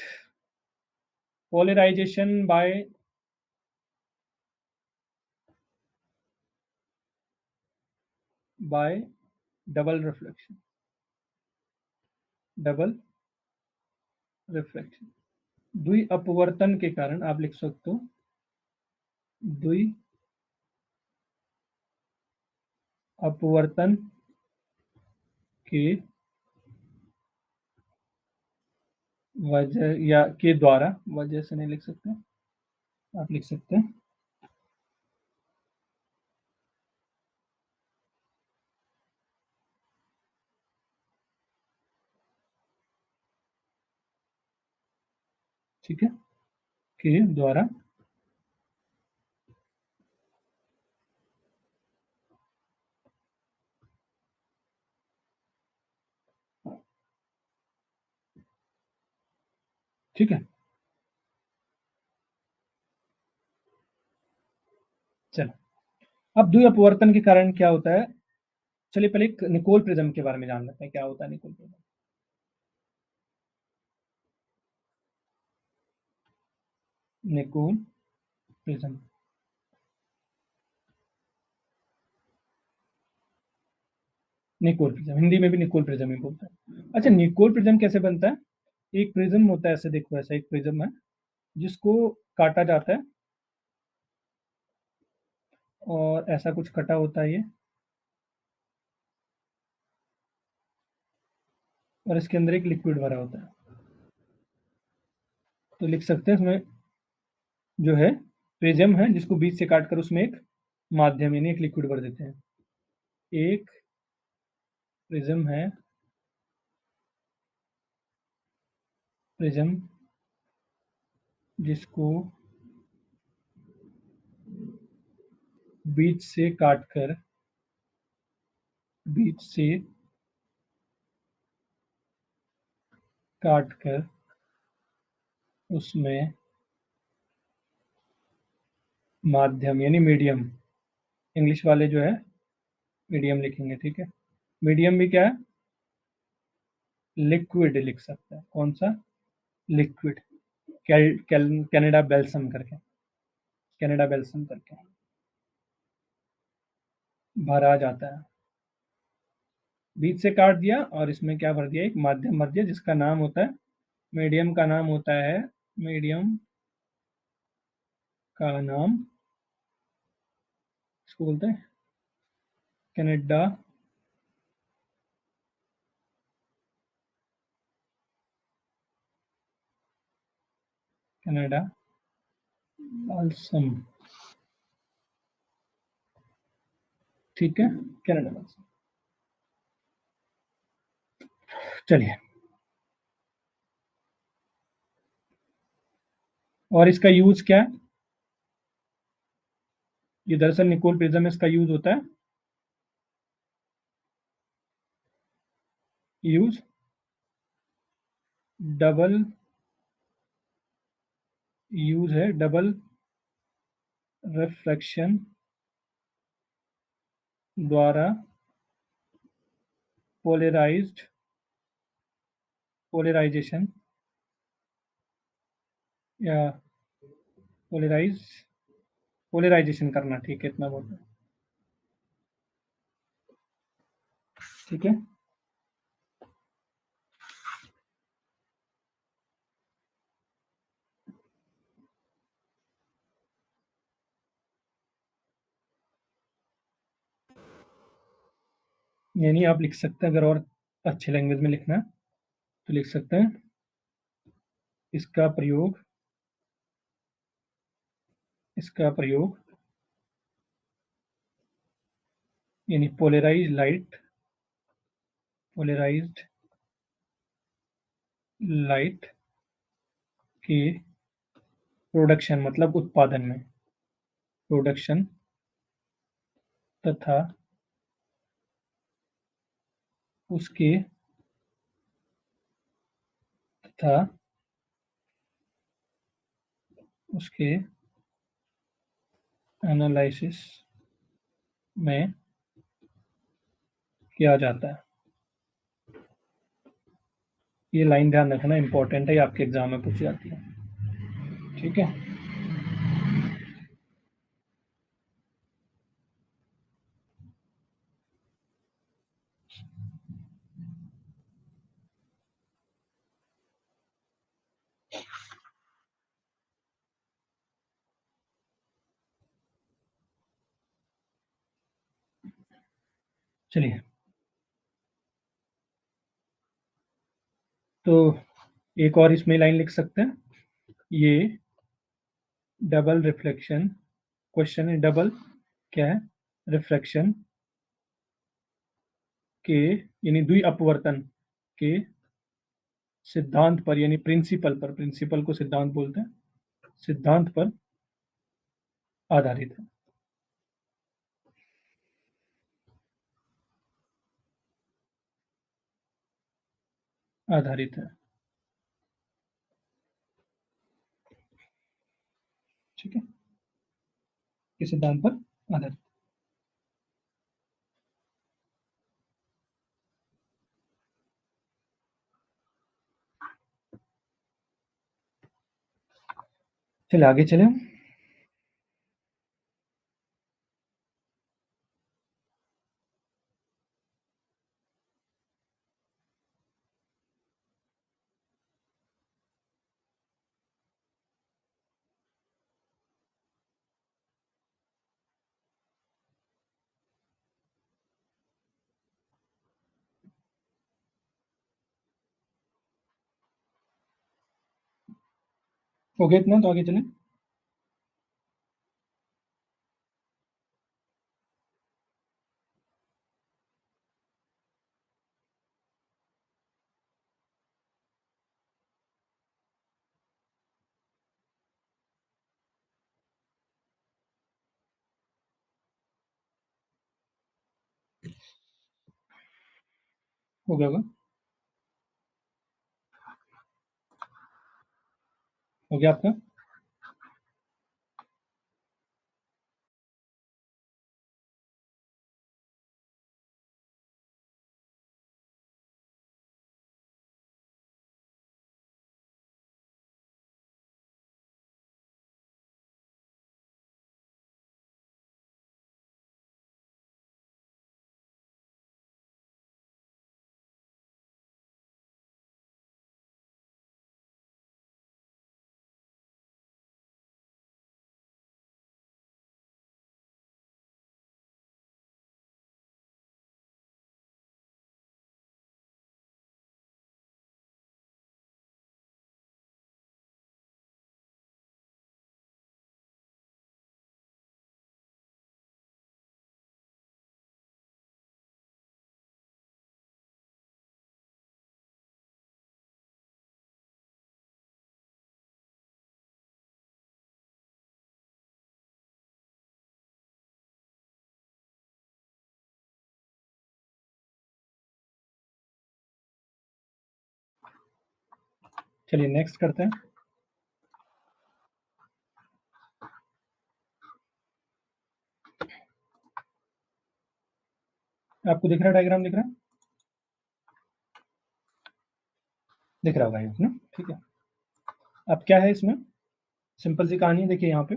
Polarization by double reflection, double reflection. द्वि अपवर्तन के कारण आप लिख सकते हो, द्वि अपवर्तन के वजह या के द्वारा, वजह से नहीं लिख सकते, आप लिख सकते हैं ठीक है, के द्वारा ठीक है। चलो, अब द्वि अपवर्तन के कारण क्या होता है, चलिए पहले एक निकोल प्रिज्म के बारे में जान लेते हैं, क्या होता है Nicol prism. Nicol prism, Nicol prism Hindi में भी निकोल प्रिज्म ही बोलते हैं। अच्छा, निकोल प्रिज्म कैसे बनता है? एक प्रिज्म होता है, ऐसे देखो, ऐसा एक प्रिज्म है जिसको काटा जाता है, और ऐसा कुछ कटा होता है ये, और इसके अंदर एक लिक्विड भरा होता है। तो लिख सकते हैं इसमें जो है प्रिज्म है, जिसको बीच से काट कर उसमें एक माध्यम यानी एक लिक्विड भर देते हैं। एक प्रिज्म है, प्रिज्म जिसको बीच से काटकर, बीच से काटकर उसमें माध्यम यानी मीडियम, इंग्लिश वाले जो है मीडियम लिखेंगे, ठीक है। मीडियम भी क्या है, लिक्विड लिख सकते हैं। कौन सा? लिक्विड। कैनेडा बेल्सम करके, कैनेडा बेल्सम करके भरा जाता है। बीच से काट दिया और इसमें क्या भर दिया, एक माध्यम भर दिया, जिसका नाम होता है, मीडियम का नाम होता है, मीडियम का नाम इसको बोलते हैं कनाडा कनाडा बाल्सम, ठीक है, कनाडा बाल्सम। चलिए, और इसका यूज क्या है? ये दरअसल निकोल प्रिज्म में इसका यूज होता है, यूज डबल, यूज है डबल रिफ्रैक्शन द्वारा पोलराइज्ड, पोलराइजेशन या पोलराइज, पोलराइजेशन करना, ठीक है, इतना बोलते हैं, ठीक है। यानी आप लिख सकते हैं, अगर और अच्छे लैंग्वेज में लिखना है तो लिख सकते हैं, इसका प्रयोग, इसका प्रयोग यानी पोलराइज लाइट, पोलराइज्ड लाइट के प्रोडक्शन मतलब उत्पादन में, प्रोडक्शन तथा उसके, तथा उसके एनालिसिस में किया जाता है। ये लाइन ध्यान रखना, इंपॉर्टेंट है, आपके एग्जाम में पूछी जाती है, ठीक है। चलिए, तो एक और इसमें लाइन लिख सकते हैं, ये डबल रिफ्लेक्शन, क्वेश्चन है डबल क्या है, रिफ्रैक्शन के यानी द्वि अपवर्तन के सिद्धांत पर यानी प्रिंसिपल पर, प्रिंसिपल को सिद्धांत बोलते हैं, सिद्धांत पर आधारित है। आधारित है, ठीक है, किस सिद्धांत पर आधारित। चलिए आगे चले। हो गया इतना, तो आगे चले। हो गया होगा। हो गया आपका। चलिए नेक्स्ट करते हैं। आपको दिख रहा है, डायग्राम दिख रहा है, दिख रहा होगा ये ना, ठीक है। अब क्या है इसमें, सिंपल सी कहानी है, देखिए यहाँ पे,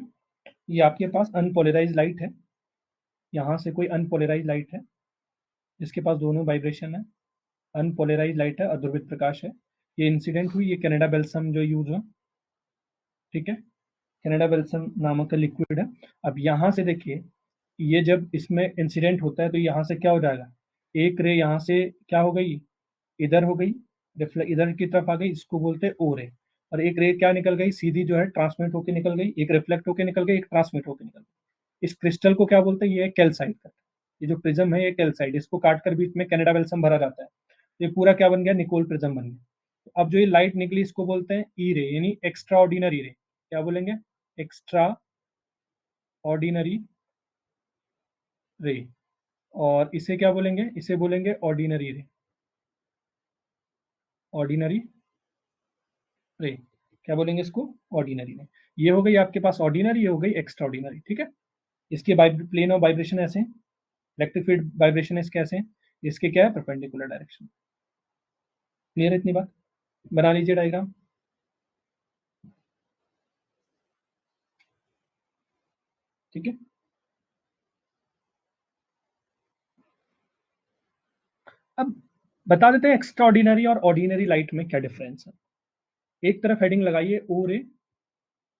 ये आपके पास अनपोलराइज लाइट है, यहाँ से कोई अनपोलराइज लाइट है, जिसके पास दोनों वाइब्रेशन है, अनपोलराइज लाइट है, अध्रुवित प्रकाश है, ये इंसिडेंट हुई, ये कनाडा बेल्सम जो यूज हुआ, ठीक है, कनाडा बेल्सम नामक का लिक्विड है। अब यहाँ से देखिए, ये जब इसमें इंसिडेंट होता है तो यहाँ से क्या हो जाएगा, एक रे यहाँ से क्या हो गई, इधर हो गई, इधर की तरफ आ गई, इसको बोलते हैं ओ रे, और एक रे क्या निकल गई, सीधी जो है ट्रांसमिट होकर निकल गई, एक रिफ्लेक्ट होकर निकल गई, एक ट्रांसमिट होकर निकल गई। इस क्रिस्टल को क्या बोलते हैं, ये है कैल्साइट का, ये जो प्रिज्म है ये कैल्साइट, इसको काट कर बीच में कनाडा बेल्सम भरा जाता है, ये पूरा क्या बन गया, निकोल प्रिज्म बन गया। अब जो ये लाइट निकली इसको बोलते हैं ई रे, यानी एक्स्ट्रा ऑर्डिनरी रे, क्या बोलेंगे, एक्स्ट्रा ऑर्डिनरी रे, और इसे क्या बोलेंगे, इसे बोलेंगे ऑर्डिनरी रे, ऑर्डिनरी रे, क्या बोलेंगे इसको, ऑर्डिनरी रे। ये हो गई आपके पास ऑर्डिनरी, ये हो गई एक्स्ट्रा ऑर्डिनरी, ठीक है। इसके प्लेन ऑफ वाइब्रेशन ऐसे हैं, इलेक्ट्रिक फील्ड वाइब्रेशन इसके ऐसे हैं, इसके क्या है, परपेंडिकुलर डायरेक्शन। क्लियर है इतनी बात, बना लीजिए डायग्राम, ठीक है। अब बता देते हैं एक्स्ट्रा ऑर्डिनरी और ऑर्डिनरी लाइट में क्या डिफरेंस है। एक तरफ हेडिंग लगाइए ओ रे,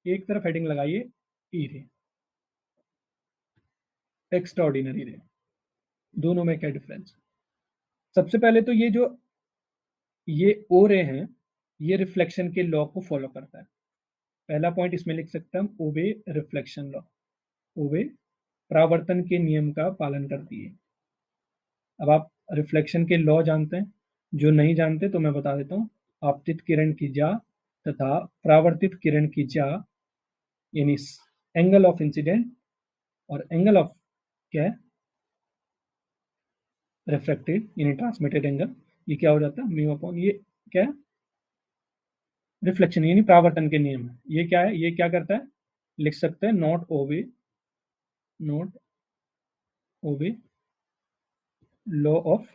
एक तरफ हेडिंग लगाइए ई रे, एक्स्ट्रा ऑर्डिनरी रे, दोनों में क्या डिफरेंस। सबसे पहले तो ये ओ रे हैं, ये रिफ्लेक्शन के लॉ को फॉलो करता है। पहला पॉइंट इसमें लिख सकते हैं हम, ओबे रिफ्लेक्शन लॉ, ओबे परावर्तन के नियम का पालन करती है। अब आप रिफ्लेक्शन के लॉ जानते हैं, जो नहीं जानते तो मैं बता देता हूँ, आपतित किरण की जा तथा परावर्तित किरण की जा, यानी एंगल ऑफ इंसिडेंट और एंगल ऑफ क्या है, रिफ्रैक्टेड यानी ट्रांसमिटेड एंगल, ये क्या हो जाता है, म्यू अपॉन ये क्या है, रिफ्लेक्शन यानी परावर्तन के नियम है। ये क्या है, ये क्या करता है, लिख सकते हैं not obey law of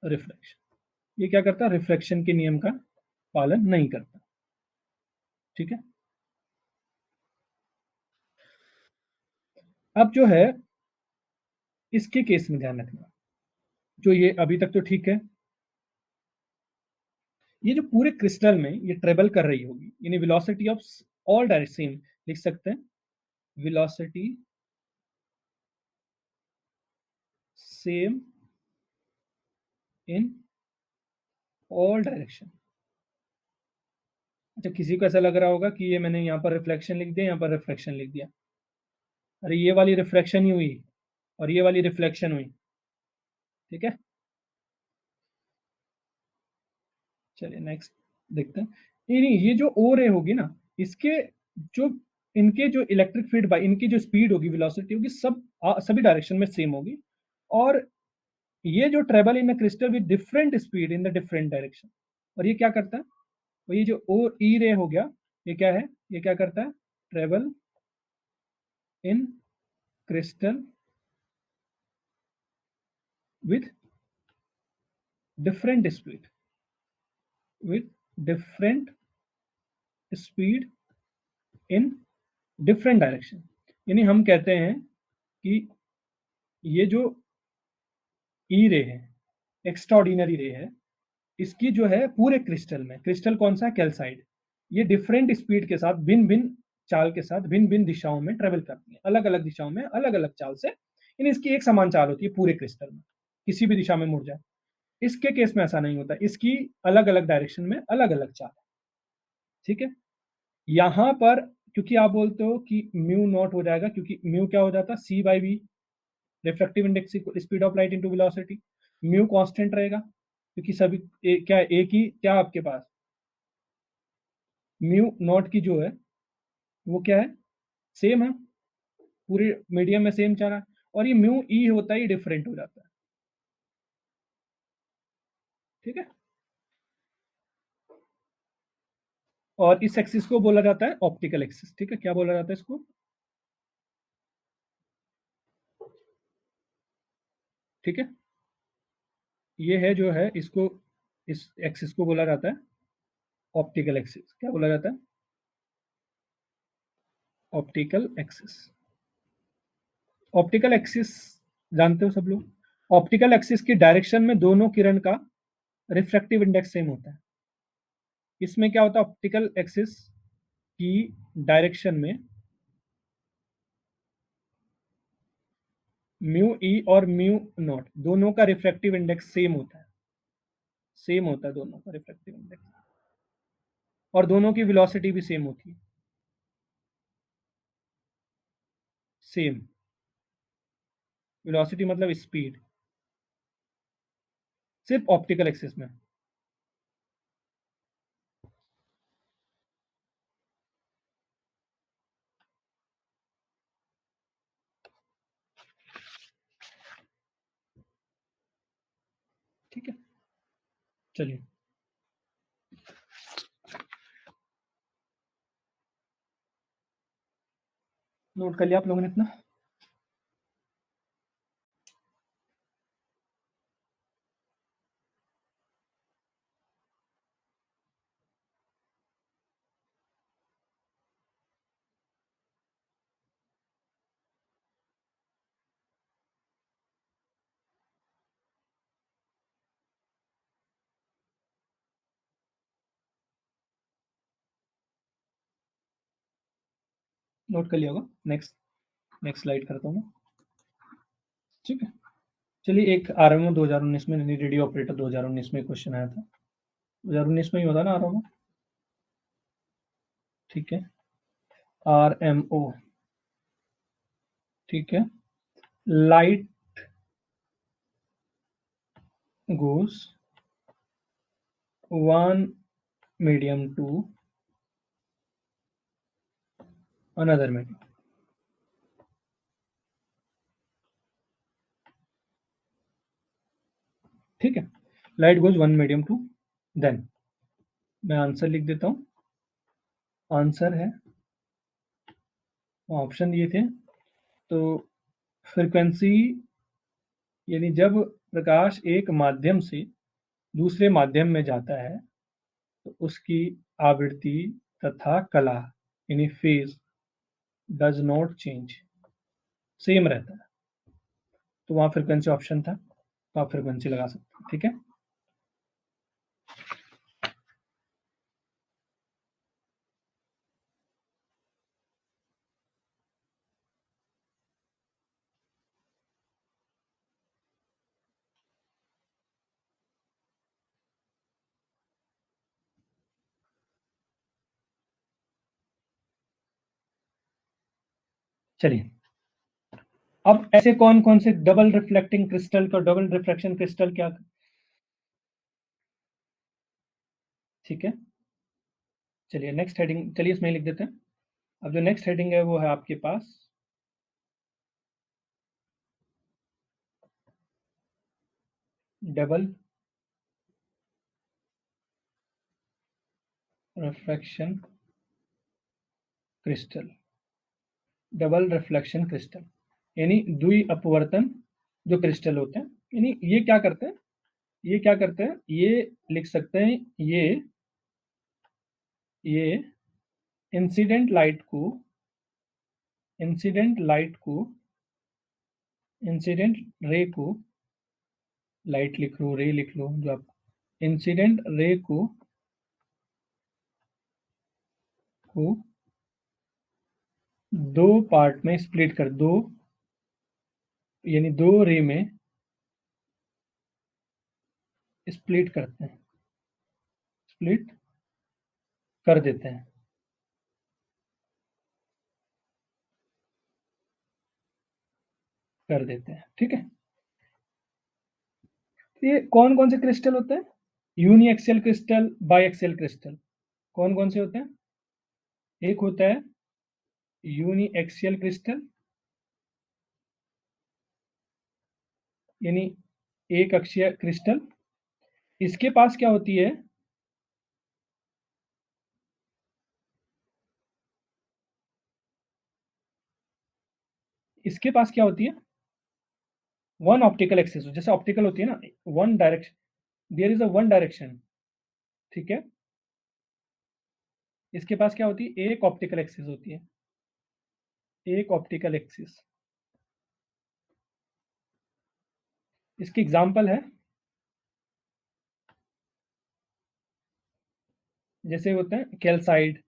reflection. ये क्या करता है, रिफ्लेक्शन के नियम का पालन नहीं करता। ठीक है, अब जो है इसके केस में ध्यान रखना, जो ये अभी तक तो ठीक है, ये जो पूरे क्रिस्टल में ये ट्रेवल कर रही होगी, यानी velocity of all direction same, लिख सकते हैं velocity same in all direction. अच्छा, किसी को ऐसा लग रहा होगा कि ये मैंने यहाँ पर रिफ्लेक्शन लिख दिया, यहाँ पर रिफ्लेक्शन लिख दिया, अरे ये वाली रिफ्लेक्शन ही हुई और ये वाली रिफ्लेक्शन हुई। ठीक है, चलिए नेक्स्ट देखते हैं। नहीं नहीं, ये जो ओ रे होगी ना, इसके जो इनके जो इलेक्ट्रिक फील्ड बाय इनकी जो स्पीड होगी, वेलोसिटी होगी, सब सभी डायरेक्शन में सेम होगी। और ये जो travel in crystal with different speed in the different direction. और ये क्या करता है, और ये जो ओ ई रे हो गया, ये क्या है, ये क्या करता है, travel in crystal with different speed, with different speed in different direction. यानी हम कहते हैं कि ये जो ई रे है, एक्स्ट्राऑर्डिनरी रे है, इसकी जो है पूरे क्रिस्टल में, क्रिस्टल कौन सा है, कैल्साइड, ये डिफरेंट स्पीड के साथ भिन्न भिन्न चाल के साथ भिन्न भिन्न दिशाओं में ट्रेवल करती है, अलग अलग दिशाओं में अलग अलग चाल से, इन इसकी एक समान चाल होती है पूरे क्रिस्टल में, किसी भी दिशा में मुड़ जाए। इसके केस में ऐसा नहीं होता, इसकी अलग अलग डायरेक्शन में अलग अलग चाल है। ठीक है, यहां पर क्योंकि आप बोलते हो कि म्यू नॉट हो जाएगा, क्योंकि म्यू क्या हो जाता है, c by v, refractive index speed of light into velocity, mu constant रहेगा क्योंकि सभी क्या एक ही क्या आपके पास, म्यू नॉट की जो है वो क्या है, सेम है, पूरे मीडियम में सेम चल रहा है, और ये म्यू ई होता ही डिफरेंट हो जाता है। ठीक है, और इस एक्सिस को बोला जाता है ऑप्टिकल एक्सिस। ठीक है, क्या बोला जाता है इसको, ठीक है, ये है जो है इसको, इस एक्सिस को बोला जाता है ऑप्टिकल एक्सिस। क्या बोला जाता है, ऑप्टिकल एक्सिस। ऑप्टिकल एक्सिस जानते हो सब लोग, ऑप्टिकल एक्सिस की डायरेक्शन में दोनों किरण का रिफ्रैक्टिव इंडेक्स सेम होता है। इसमें क्या होता है, ऑप्टिकल एक्सिस की डायरेक्शन में म्यू ई और म्यू नॉट दोनों का रिफ्रैक्टिव इंडेक्स सेम होता है, सेम होता है दोनों का रिफ्रैक्टिव इंडेक्स, और दोनों की वेलोसिटी भी सेम होती है, सेम वेलोसिटी मतलब स्पीड, सिर्फ ऑप्टिकल एक्सिस में। ठीक है, चलिए नोट कर लिया आप लोगों ने इतना। नोट कर लिया होगा, नेक्स्ट नेक्स्ट स्लाइड करता हूँ मैं। ठीक है, चलिए एक आरएमओ 2019 में, रेडियो ऑपरेटर 2019 में क्वेश्चन आया था, 2019 में ही होता ना आरएमओ। ठीक है, आरएमओ, ठीक है, light goes 1 medium to another medium. ठीक है, light goes one medium to, then मैं आंसर लिख देता हूँ। आंसर है, ऑप्शन दिए थे, तो फ्रीक्वेंसी यानी जब प्रकाश एक माध्यम से दूसरे माध्यम में जाता है तो उसकी आवृत्ति तथा कला यानी phase does not change, same रहता है। तो वहाँ फ्रीक्वेंसी ऑप्शन था, तो आप फ्रीक्वेंसी लगा सकते हैं। ठीक है, चलिए अब ऐसे कौन कौन से डबल रिफ्लेक्टिंग क्रिस्टल का डबल रिफ्लेक्शन क्रिस्टल क्या, ठीक है। चलिए नेक्स्ट हेडिंग, चलिए इसमें लिख देते हैं। अब जो नेक्स्ट हेडिंग है वो है आपके पास double reflection crystal. Double reflection crystal यानी द्वि अपवर्तन जो क्रिस्टल होते हैं, यानी ये क्या करते हैं, ये क्या करते हैं, ये लिख सकते हैं, ये इंसिडेंट लाइट को, इंसिडेंट लाइट को, इंसिडेंट रे को, लाइट लिख लो, रे लिख लो, जो आप इंसिडेंट रे को दो पार्ट में स्प्लिट कर दो, यानी दो रे में स्प्लिट करते हैं, स्प्लिट कर देते हैं, कर देते हैं। ठीक है, तो ये कौन कौन से क्रिस्टल होते हैं, यूनिएक्सियल क्रिस्टल, बाईएक्सियल क्रिस्टल, कौन कौन से होते हैं। एक होता है यूनिएक्सियल क्रिस्टल यानी एक अक्षीय क्रिस्टल, इसके पास क्या होती है, इसके पास क्या होती है, वन ऑप्टिकल एक्सिस, जैसे ऑप्टिकल होती है ना, one direction, there is a one direction. ठीक है, इसके पास क्या होती है, एक ऑप्टिकल एक्सिस होती है, एक ऑप्टिकल एक्सिस। इसकी एग्जांपल है, जैसे होते हैं कैल्साइड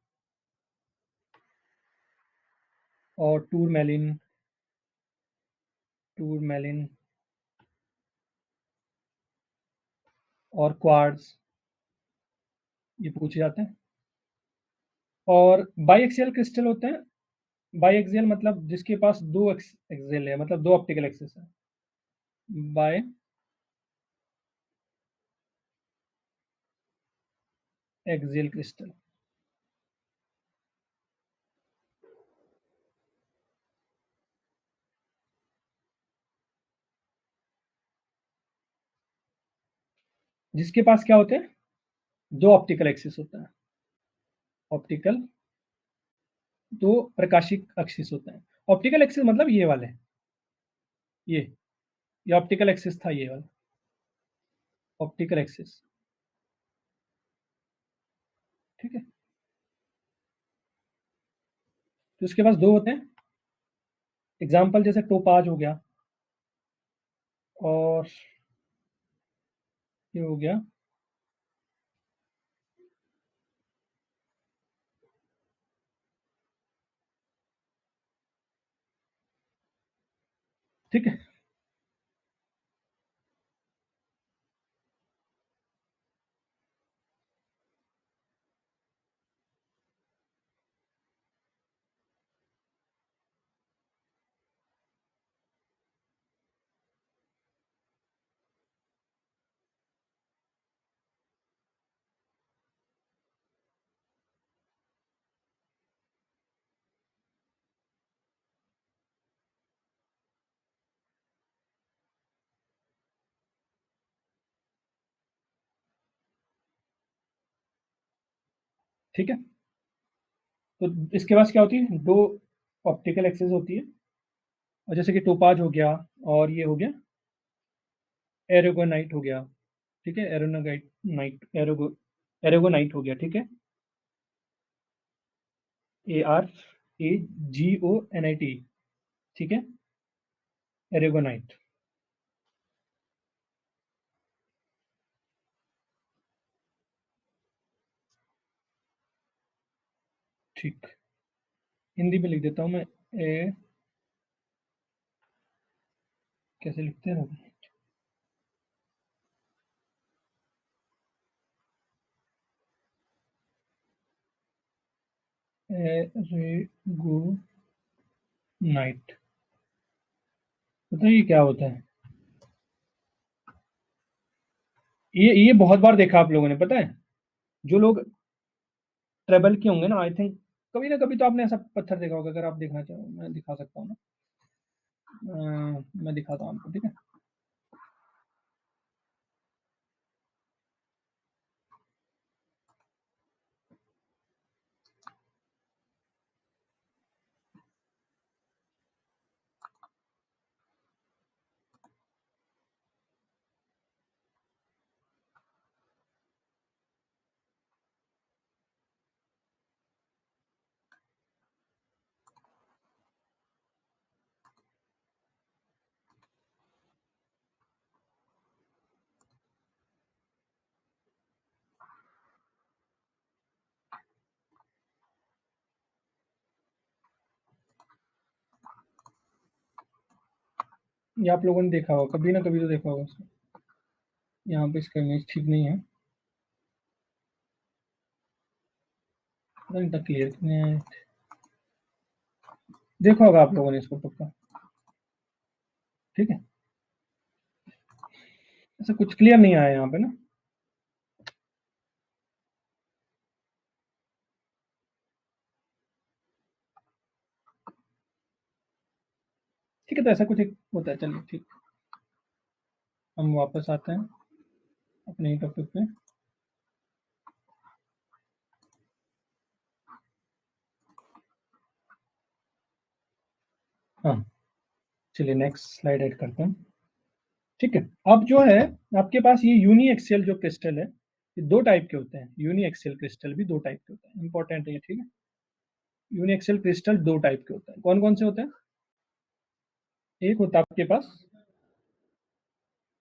और टूरमेलिन, टूरमेलिन और क्वार्ट्ज, ये पूछे जाते हैं। और बाईएक्सियल क्रिस्टल होते हैं, बाईएक्सियल मतलब जिसके पास दो एक्सियल है, मतलब दो ऑप्टिकल एक्सिस है, बाय एक्सियल क्रिस्टल। जिसके पास क्या होते हैं, दो ऑप्टिकल एक्सिस होता है, ऑप्टिकल, दो प्रकाशिक एक्सिस होता है। ऑप्टिकल एक्सिस मतलब ये वाले, ये ऑप्टिकल एक्सिस था, ये वाला ऑप्टिकल एक्सिस। ठीक है, तो इसके पास दो होते हैं, एग्जाम्पल जैसे टोपाज हो गया, और ये हो गया, ठीक है। ठीक है। तो इसके पास क्या होती है, दो ऑप्टिकल एक्सिस होती है, और जैसे कि टोपाज हो गया, और ये हो गया एरोगोनाइट हो गया। ठीक है, एरोनोगाइट नाइट, एरोगोनाइट हो गया। ठीक है, ARAGONIT। ठीक है, एरोगोनाइट। ठीक, हिंदी में लिख देता हूँ मैं। ए, कैसे लिखते हैं, एरेगोनाइट। पता है ये क्या होता है? ये बहुत बार देखा आप लोगों ने, पता है। जो लोग ट्रेवल किए होंगे ना, आई थिंक कभी ना कभी तो आपने ऐसा पत्थर देखा होगा। अगर आप देखना चाहो मैं दिखा सकता हूँ ना। मैं दिखाता हूँ आपको, ठीक है। ये आप लोगों ने देखा होगा, कभी ना कभी तो देखा होगा इसको। यहाँ पे इसका इमेज ठीक नहीं है, पता नहीं तक क्लियर नहीं है। देखा होगा आप लोगों ने इसको पक्का। ठीक है, ऐसा कुछ क्लियर नहीं आया यहाँ पे ना। ठीक है, तो ऐसा कुछ एक होता है। चलिए ठीक, हम वापस आते हैं अपने ही टॉपिक पे। हाँ, चलिए नेक्स्ट स्लाइड ऐड करते हैं। ठीक है, अब जो है आपके पास ये यूनी एक्सियल जो क्रिस्टल है, ये दो टाइप के होते हैं। यूनी एक्सियल क्रिस्टल भी दो टाइप के होते हैं, इंपॉर्टेंट है ये। ठीक है, यूनी एक्सियल क्रिस्टल दो टाइप के होते हैं। कौन कौन से होते हैं? एक होता है आपके पास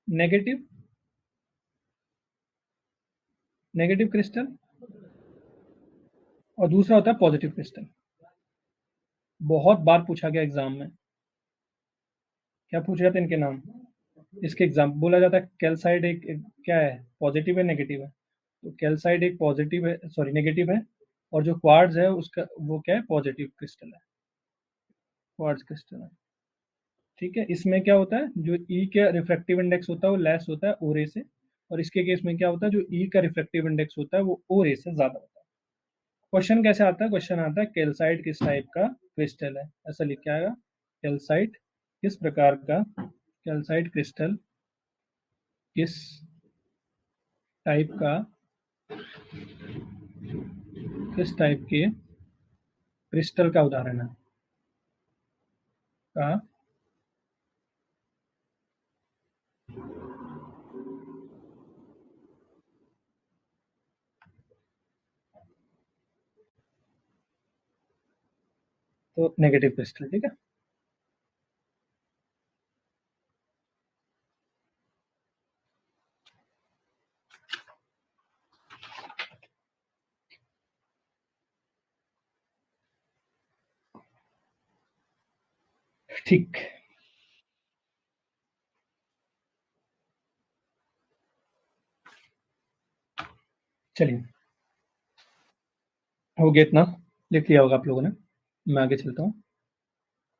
नेगेटिव, नेगेटिव क्रिस्टल, और दूसरा होता है पॉजिटिव क्रिस्टल। बहुत बार पूछा गया एग्जाम में। क्या पूछ रहे थे इनके नाम? इसके एग्जाम बोला जाता है कैल्साइड एक क्या है, पॉजिटिव है नेगेटिव है। तो कैल्साइड एक पॉजिटिव है, सॉरी नेगेटिव है, और जो क्वार्ट्ज है उसका वो क्या है, पॉजिटिव क्रिस्टल है, क्वार्ट्ज क्रिस्टल है। ठीक है, इसमें क्या होता है, जो ई का रिफ्रैक्टिव इंडेक्स होता है वो लेस होता है ओ रे से, और इसके केस में क्या होता है, जो ई का रिफ्रैक्टिव इंडेक्स होता है वो ओ रे से ज्यादा होता है। क्वेश्चन कैसे आता है? क्वेश्चन आता है कैल्साइट किस टाइप का क्रिस्टल है, ऐसा लिख के आएगा। कैल्साइट किस प्रकार का, कैल्साइट क्रिस्टल किस टाइप का, किस टाइप के क्रिस्टल का उदाहरण है, का तो नेगेटिव क्रिस्टल। ठीक है, ठीक। चलिए, हो गया इतना, लिख लिया होगा आप लोगों ने। मैं आगे चलता हूँ।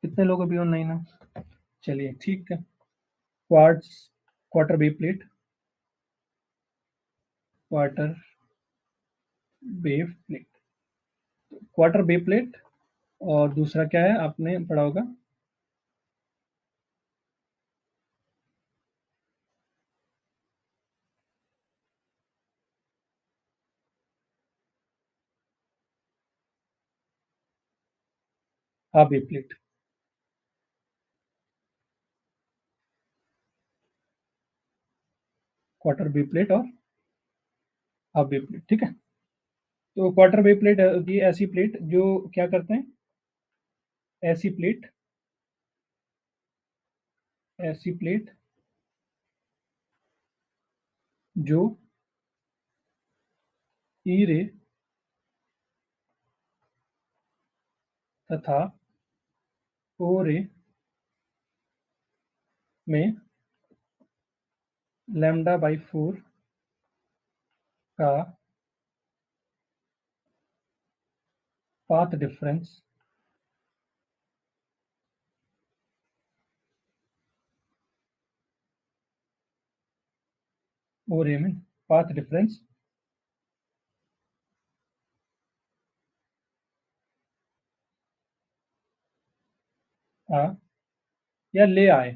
कितने लोग अभी ऑनलाइन है? चलिए ठीक है। क्वार्ट्स, क्वार्टर बे प्लेट, क्वार्टर बे प्लेट, क्वार्टर बे प्लेट, और दूसरा क्या है आपने पढ़ा होगा? Half wave plate. Quarter wave plate और हाफ वेव प्लेट, ठीक है। तो क्वार्टर वेव प्लेट की ऐसी प्लेट जो क्या करते हैं, ऐसी प्लेट, ऐसी प्लेट जो ई रे तथा ओ रे में लैम्डा बाई 4 का पाथ डिफरेंस ओ रे में पाथ डिफरेंस आ या ले आए,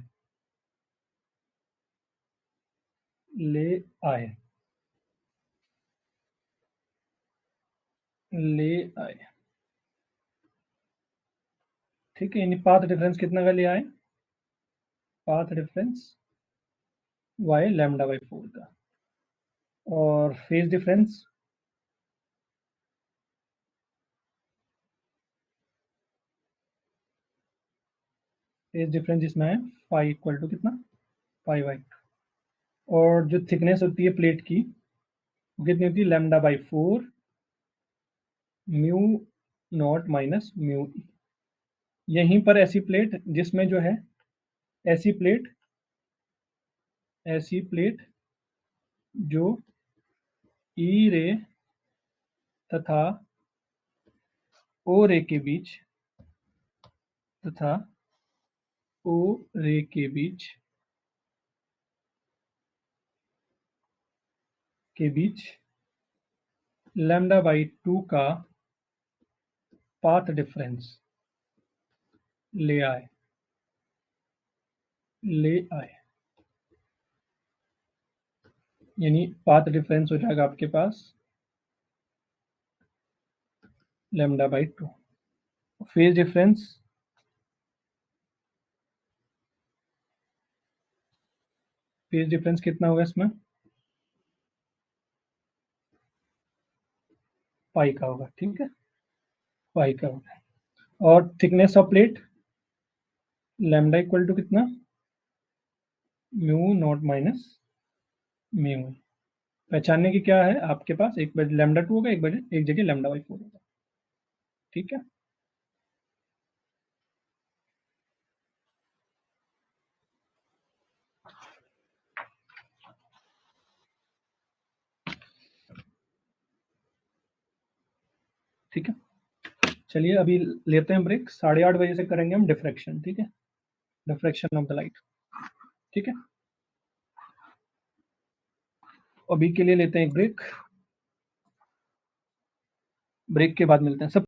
ले आए, ले आए, ठीक है। यानी पाथ डिफरेंस कितना का ले आए, path difference y lambda by 4 का। और फेज डिफरेंस, फेज डिफरेंस इसमें है फाई इक्वल टू कितना, पाई बाई। और जो थिकनेस होती है प्लेट की वो कितनी होती है, lambda by 4 mu naught minus mu. यहीं पर ऐसी प्लेट जिसमें जो है, ऐसी प्लेट, ऐसी प्लेट जो ई रे तथा ओ रे के बीच, तथा ओ रे के बीच लैम्डा बाई 2 का पाथ डिफरेंस ले आए, ले आए। यानी पाथ डिफरेंस हो जाएगा आपके पास lambda by 2। Phase difference, phase difference कितना होगा इसमें, पाई का होगा, ठीक है, पाई का होगा। और thickness of plate lambda equal to कितना, म्यू नॉट माइनस म्यू। पहचानने की क्या है आपके पास, एक बार लैम्डा 2 होगा, एक बार एक जगह लैम्डा बाई 4 होगा, ठीक है। ठीक है, चलिए अभी लेते हैं ब्रेक, 8:30 बजे से करेंगे हम डिफ्रैक्शन, ठीक है, डिफ्रैक्शन ऑफ द लाइट, ठीक है। अभी के लिए लेते हैं एक ब्रेक, ब्रेक के बाद मिलते हैं सब।